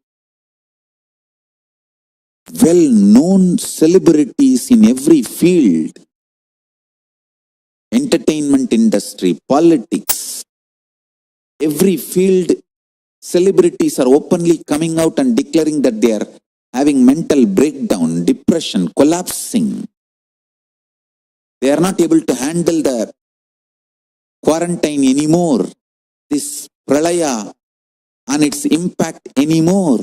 well-known celebrities in every field, entertainment industry, politics, every field, celebrities are openly coming out and declaring that they are having mental breakdown, depression, collapsing. They are not able to handle the quarantine anymore, this pralaya and its impact anymore.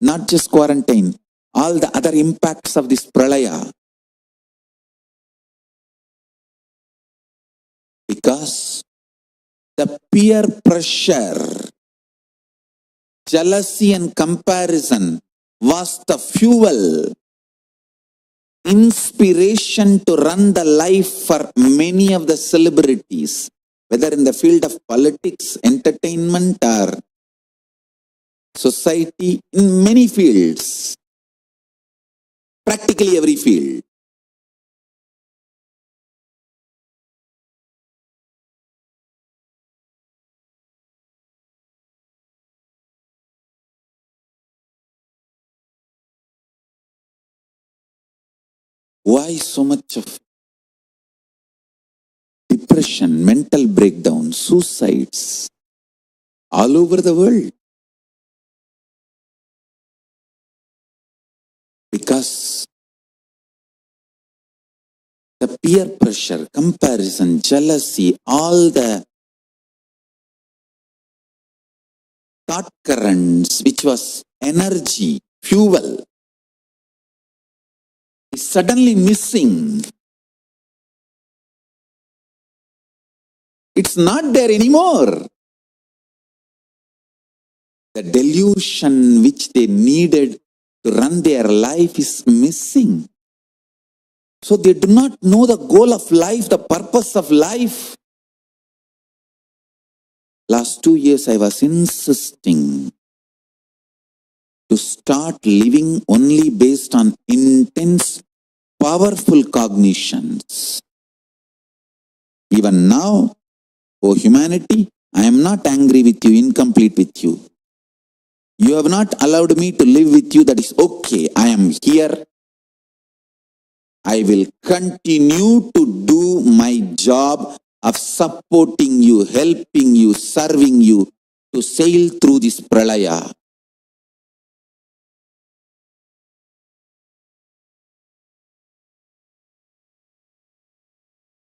Not just quarantine, all the other impacts of this pralaya. Because the peer pressure, jealousy and comparison was the fuel, inspiration to run the life for many of the celebrities, whether in the field of politics, entertainment, or society, in many fields, practically every field. Why so much of depression, mental breakdown, suicides all over the world? Because the peer pressure, comparison, jealousy, all the thought currents, which was energy, fuel, is suddenly missing. It's not there anymore. The delusion which they needed to run their life is missing. So they do not know the goal of life, the purpose of life. Last 2 years I was insisting to start living only based on intense, powerful cognitions. Even now, O humanity, I am not angry with you, incomplete with you. You have not allowed me to live with you, that is okay. I am here. I will continue to do my job of supporting you, helping you, serving you to sail through this pralaya.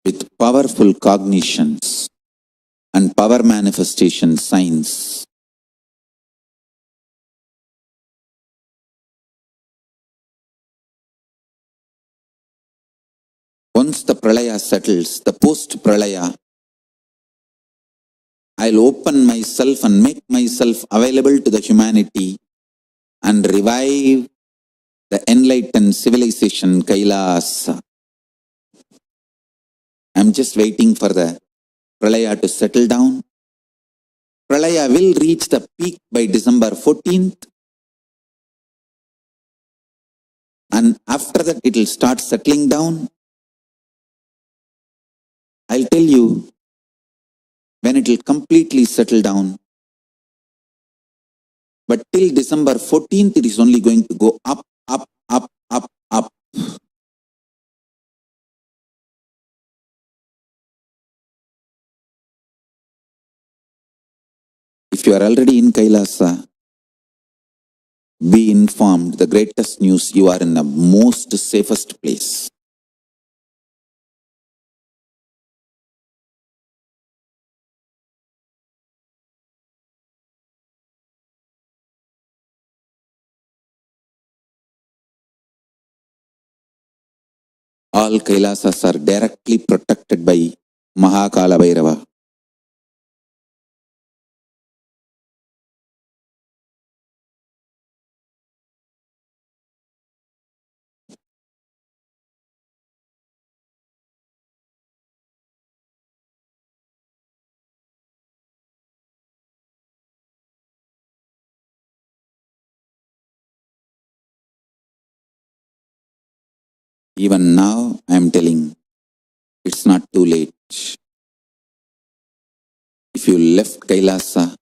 With powerful cognitions and power manifestation signs. Once the pralaya settles, the post-pralaya, I'll open myself and make myself available to the humanity and revive the enlightened civilization Kailasa. I'm just waiting for the pralaya to settle down. Pralaya will reach the peak by December 14th. And after that, it will start settling down. I'll tell you when it will completely settle down. But till December 14th, it is only going to go up, up, up, up, up. If you are already in Kailasa, be informed, the greatest news, you are in the most safest place. All Kailasas are directly protected by Mahakala Bhairava. Even now, I am telling, it's not too late. If if you left Kailasa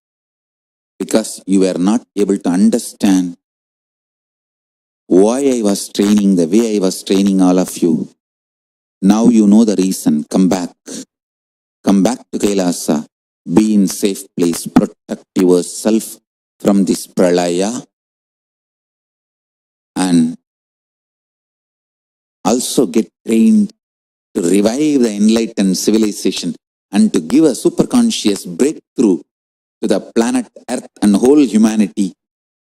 because you were not able to understand why I was training the way I was training all of you, now you know the reason. Come back. Come back to Kailasa. Be in safe place. Protect yourself from this pralaya. And also get trained to revive the enlightened civilization and to give a superconscious breakthrough to the planet Earth and whole humanity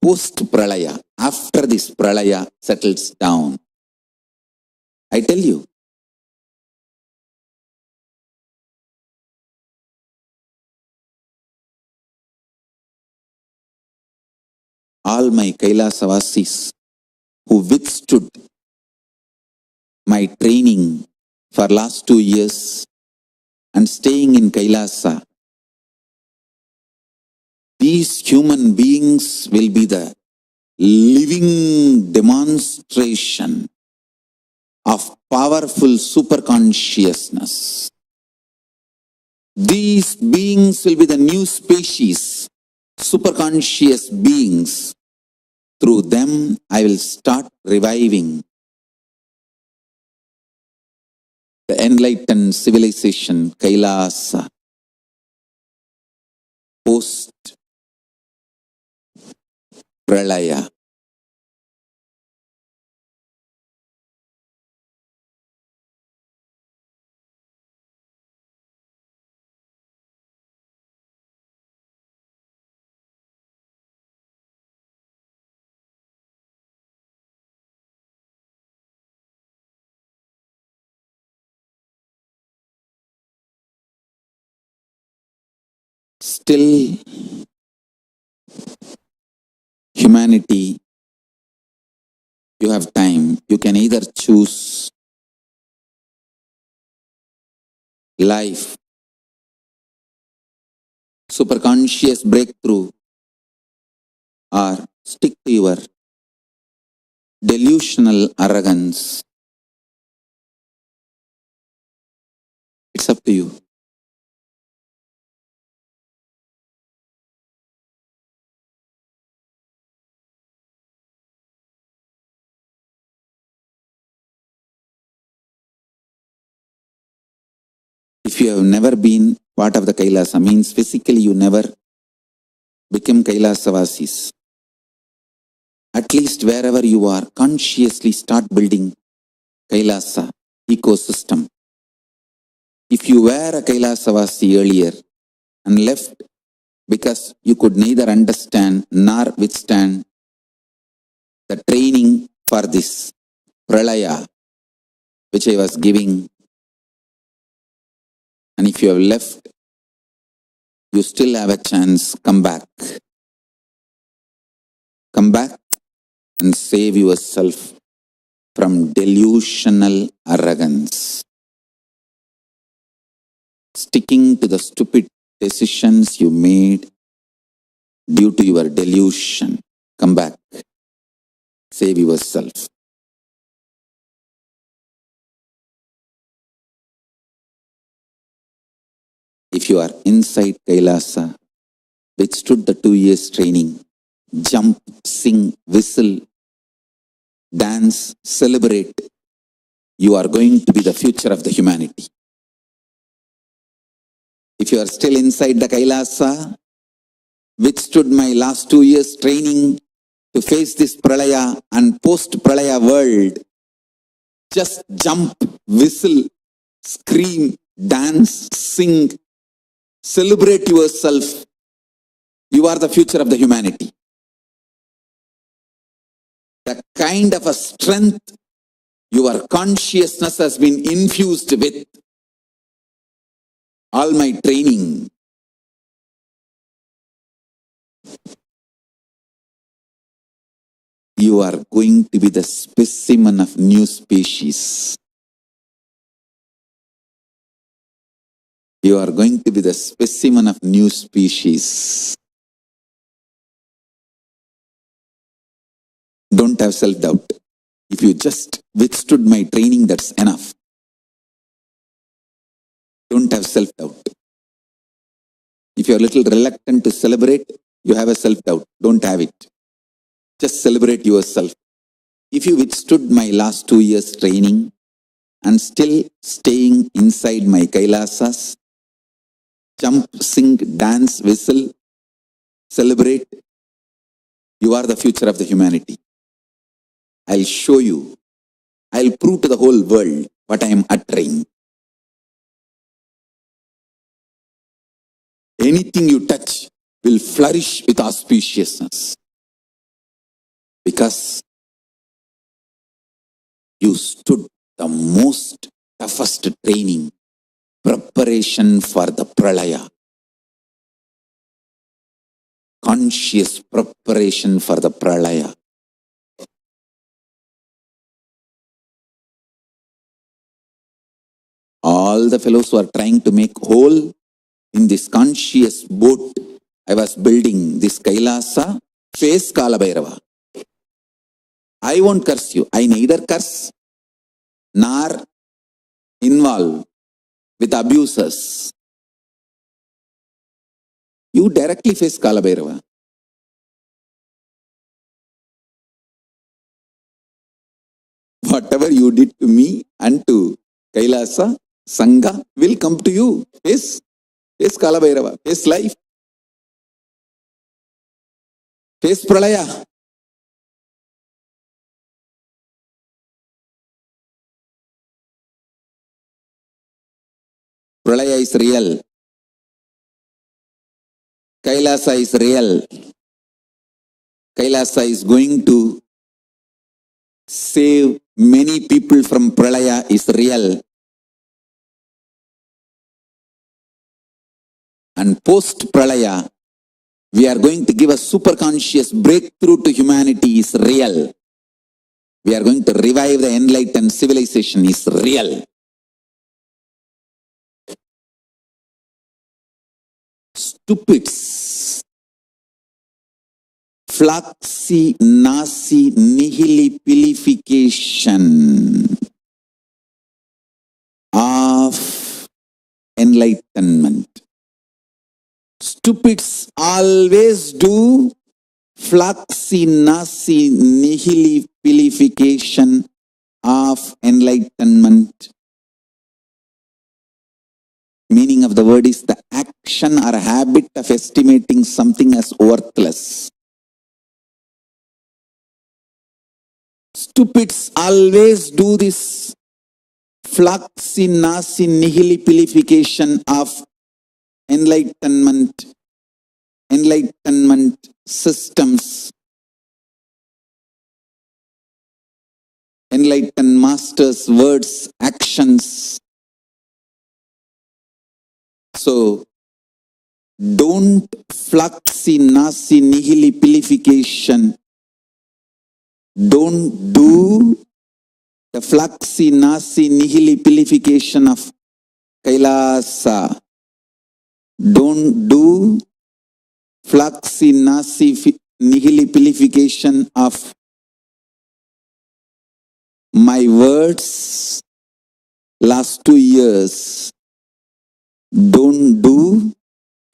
post-pralaya, after this pralaya settles down. I tell you, all my Kailasavasis who withstood my training for last 2 years and staying in Kailasa, these human beings will be the living demonstration of powerful superconsciousness. These beings will be the new species, superconscious beings. Through them, I will start reviving the enlightened civilization, Kailasa, post-pralaya. Still, humanity, you have time. You can either choose life, superconscious breakthrough, or stick to your delusional arrogance. It's up to you. If you have never been part of the Kailasa, means physically you never become Kailasavasis. At least wherever you are, consciously start building Kailasa ecosystem. If you were a Kailasavasi earlier and left because you could neither understand nor withstand the training for this pralaya which I was giving, and if you have left, you still have a chance. Come back. Come back and save yourself from delusional arrogance. Sticking to the stupid decisions you made due to your delusion. Come back. Save yourself. If you are inside Kailasa, withstood the 2 years training, jump, sing, whistle, dance, celebrate, you are going to be the future of the humanity. If you are still inside the Kailasa, withstood my last 2 years training to face this pralaya and post-pralaya world, just jump, whistle, scream, dance, sing, celebrate yourself. You are the future of the humanity. The kind of a strength your consciousness has been infused with all my training. You are going to be the specimen of new species. You are going to be the specimen of new species. Don't have self-doubt. If you just withstood my training, that's enough. Don't have self-doubt. If you're a little reluctant to celebrate, you have a self-doubt. Don't have it. Just celebrate yourself. If you withstood my last 2 years training and still staying inside my Kailasas, jump, sing, dance, whistle, celebrate, you are the future of the humanity. I'll show you. I'll prove to the whole world what I am uttering. Anything you touch will flourish with auspiciousness. Because you stood the most toughest training, preparation for the pralaya. Conscious preparation for the pralaya. All the fellows who are trying to make whole in this conscious boat, I was building this Kailasa, face Kalabhairava. I won't curse you. I neither curse nor involve with abusers. You directly face Kalabhairava. Whatever you did to me and to Kailasa, Sangha will come to you. Face Kalabhairava, face life, face Pralaya. Pralaya is real. Kailasa is real. Kailasa is going to save many people from Pralaya is real. And post Pralaya, we are going to give a super conscious breakthrough to humanity is real. We are going to revive the enlightened civilization is real. Stupids. Floccinaucinihilipilification of enlightenment. Stupids always do floccinaucinihilipilification of enlightenment. Meaning of the word is the action or habit of estimating something as worthless. Stupids always do this floccinaucinihilipilification of enlightenment systems, enlightened masters, words, actions. So, don't floccinaucinihilipilification. Don't do the floccinaucinihilipilification of Kailasa. Don't do floccinaucinihilipilification of my words last 2 years. Don't do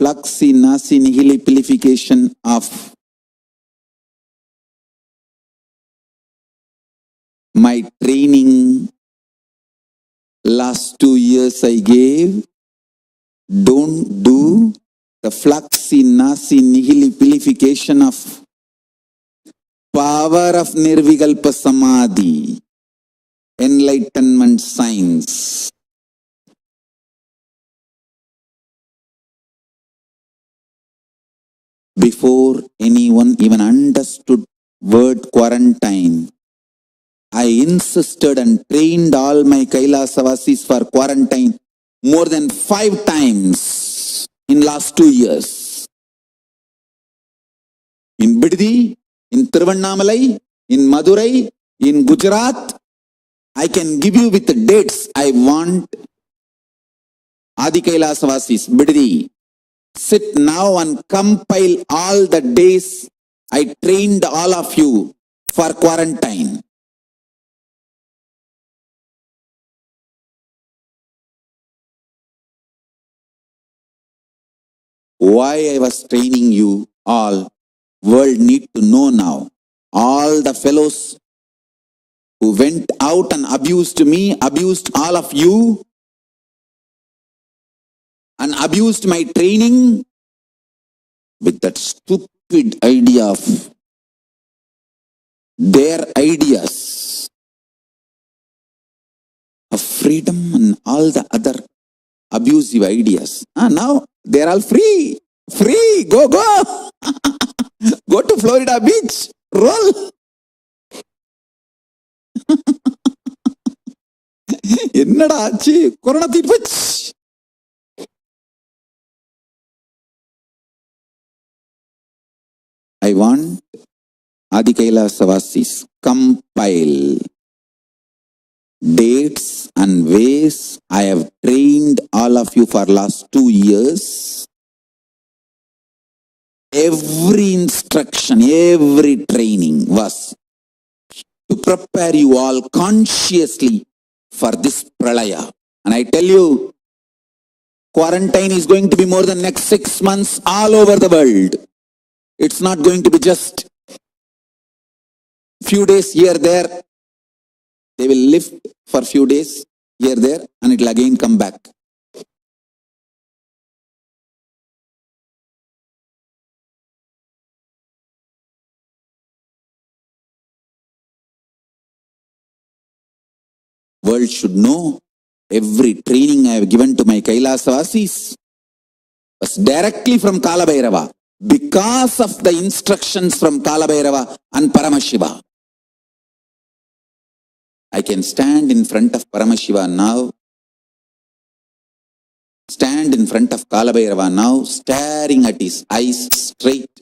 floccinaucinihilipilification of my training last 2 years I gave. Don't do the floccinaucinihilipilification of power of Nirvikalpa Samadhi, enlightenment science. Before anyone even understood word quarantine, I insisted and trained all my Kailasavasis for quarantine more than 5 times in last 2 years. In Biddi, in Tiruvannamalai, in Madurai, in Gujarat, I can give you with the dates. I want Adi Kailasavasis, Biddi, sit now and compile all the days I trained all of you for quarantine. why I was training you all, world need to know now. All the fellows who went out and abused me, abused all of you, and abused my training with that stupid idea of their ideas of freedom and all the other abusive ideas. Now they're all free. Free. Go. Go to Florida Beach. Roll. என்னடா ஆச்சு? Corona தீர்ப்பச்சு. I want Adi Kailasavasis compile dates and ways I have trained all of you for last 2 years. Every instruction, every training was to prepare you all consciously for this pralaya. And I tell you, quarantine is going to be more than next 6 months all over the world. It's not going to be just few days here, there. They will lift for few days here, there, and it will again come back. World should know every training I have given to my Kailasavasis was directly from Kalabhairava, because of the instructions from Kalabhairava and Paramashiva. I can stand in front of Paramashiva now, stand in front of Kalabhairava now, staring at his eyes straight.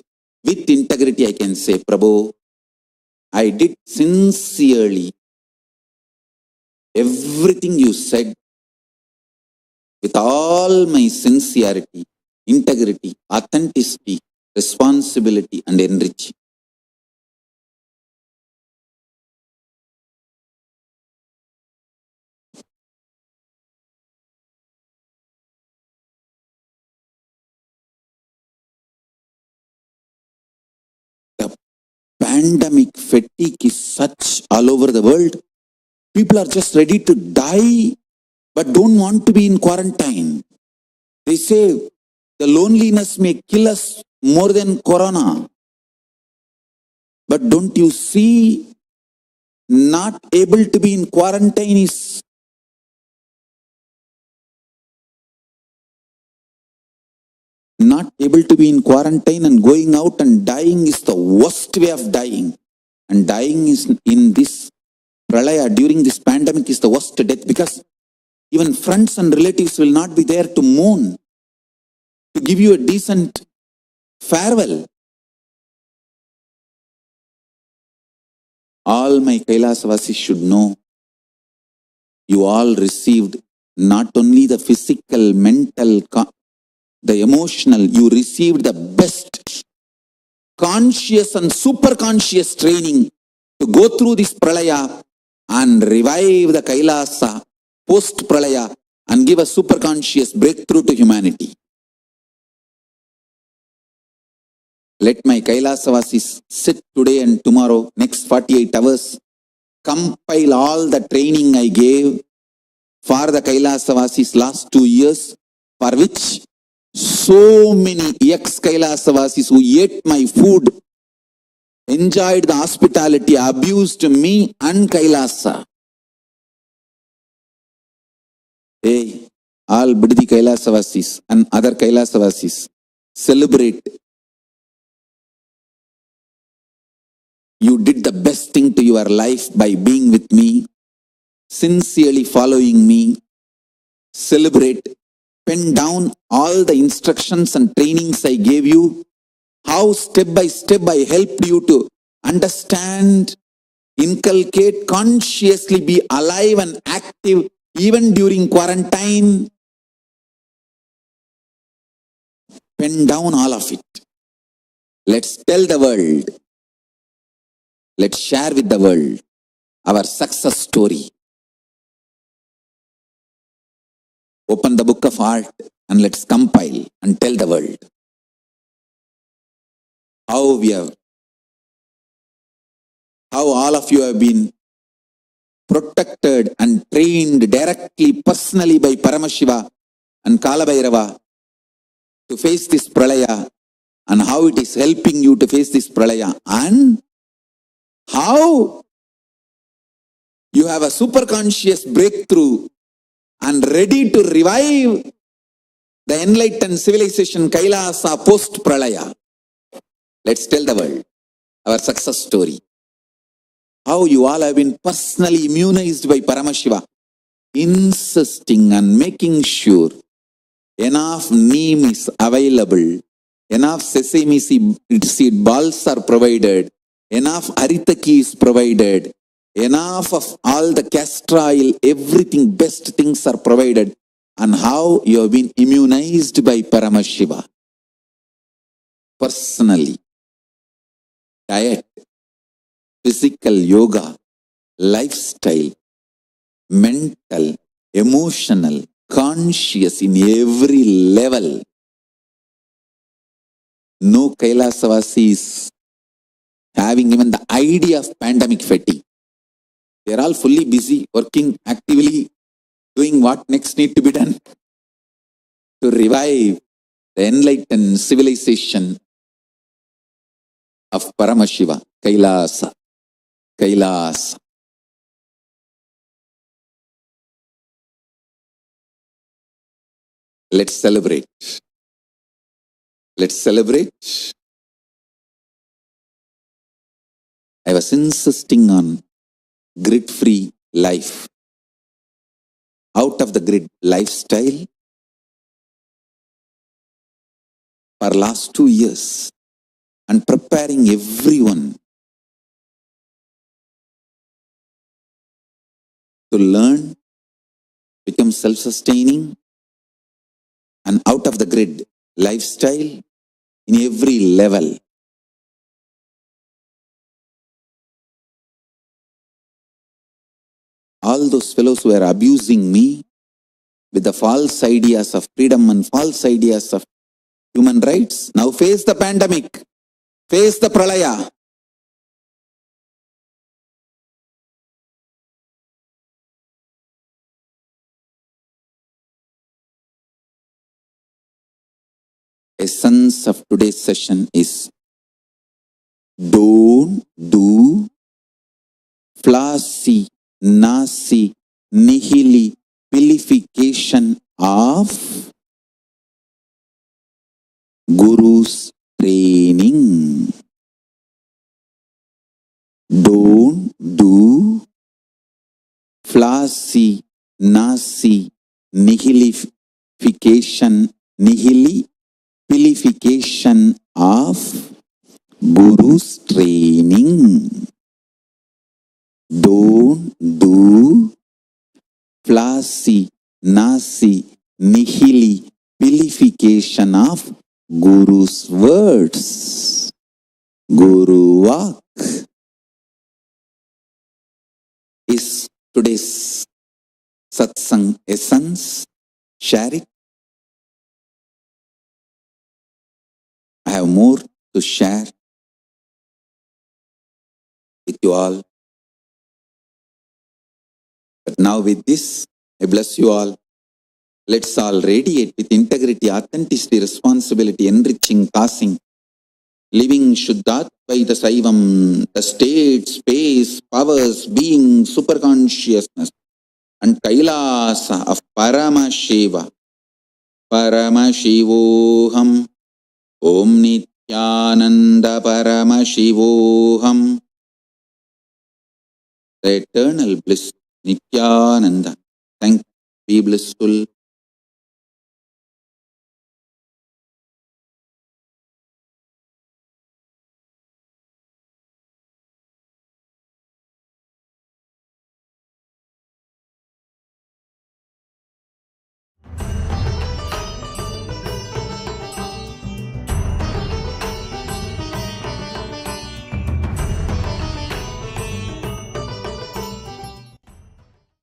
With integrity I can say, Prabhu, I did sincerely everything you said with all my sincerity, integrity, authenticity, responsibility and enriching. The pandemic fatigue is such all over the world. People are just ready to die, but don't want to be in quarantine. They say the loneliness may kill us more than corona. But don't you see, not able to be in quarantine is not able to be in quarantine and going out and dying is the worst way of dying. And dying is in this pralaya during this pandemic is the worst death, because even friends and relatives will not be there to mourn, to give you a decent farewell. All my Kailasavasis should know, you all received not only the physical, mental, the emotional, you received the best conscious and super conscious training to go through this pralaya and revive the Kailasa post pralaya and give a super conscious breakthrough to humanity. Let my Kailasavasis sit today and tomorrow, next 48 hours, compile all the training I gave for the Kailasavasis last 2 years, for which so many ex-Kailasavasis who ate my food, enjoyed the hospitality, abused me and Kailasa. Hey, all Biddi Kailasavasis and other Kailasavasis, celebrate. You did the best thing to your life by being with me, sincerely following me. Celebrate. Pen down all the instructions and trainings I gave you, how step by step I helped you to understand, inculcate, consciously be alive and active even during quarantine. Pen down all of it. Let's tell the world. Let's share with the world our success story. Open the book of art and let's compile and tell the world. how all of you have been protected and trained directly, personally by Paramashiva and Kalabhairava to face this pralaya, and how it is helping you to face this pralaya, and how you have a superconscious breakthrough and ready to revive the enlightened civilization Kailasa post-pralaya. Let's tell the world our success story. How you all have been personally immunized by Paramashiva, insisting and making sure enough neem is available, enough sesame seed balls are provided, enough aritaki is provided, enough of all the castor oil, everything, best things are provided, and how you have been immunized by Paramashiva. Personally, diet, physical yoga, lifestyle, mental, emotional, conscious in every level. No Kailasavasi is having even the idea of pandemic fatigue. They are all fully busy, working actively, doing what next need to be done to revive the enlightened civilization of Paramashiva, Kailasa. Kailasa. Let's celebrate. Let's celebrate. I was insisting on grid-free life. Out of the grid lifestyle for last 2 years, and preparing everyone to learn, become self-sustaining, and out of the grid lifestyle in every level. All those fellows who are abusing me with the false ideas of freedom and false ideas of human rights, now face the pandemic, face the pralaya. Essence of today's session is don't do Floccinaucinihilipilification of Guru's training. Don't do Floccinaucinihilipilification of Guru's training. Don't do Floccinaucinihilipilification of Guru's words. Guru Vak is today's satsang essence. Share it. I have more to share with you all. But now with this, I bless you all. Let's all radiate with integrity, authenticity, responsibility, enriching, passing, living Shuddhat by the Saivam, the state, space, powers, being, superconsciousness, and Kailasa of Paramashiva. Paramashivoham. Om Nityananda Paramashivoham. The eternal bliss, Nityananda. Thank you. Be blissful.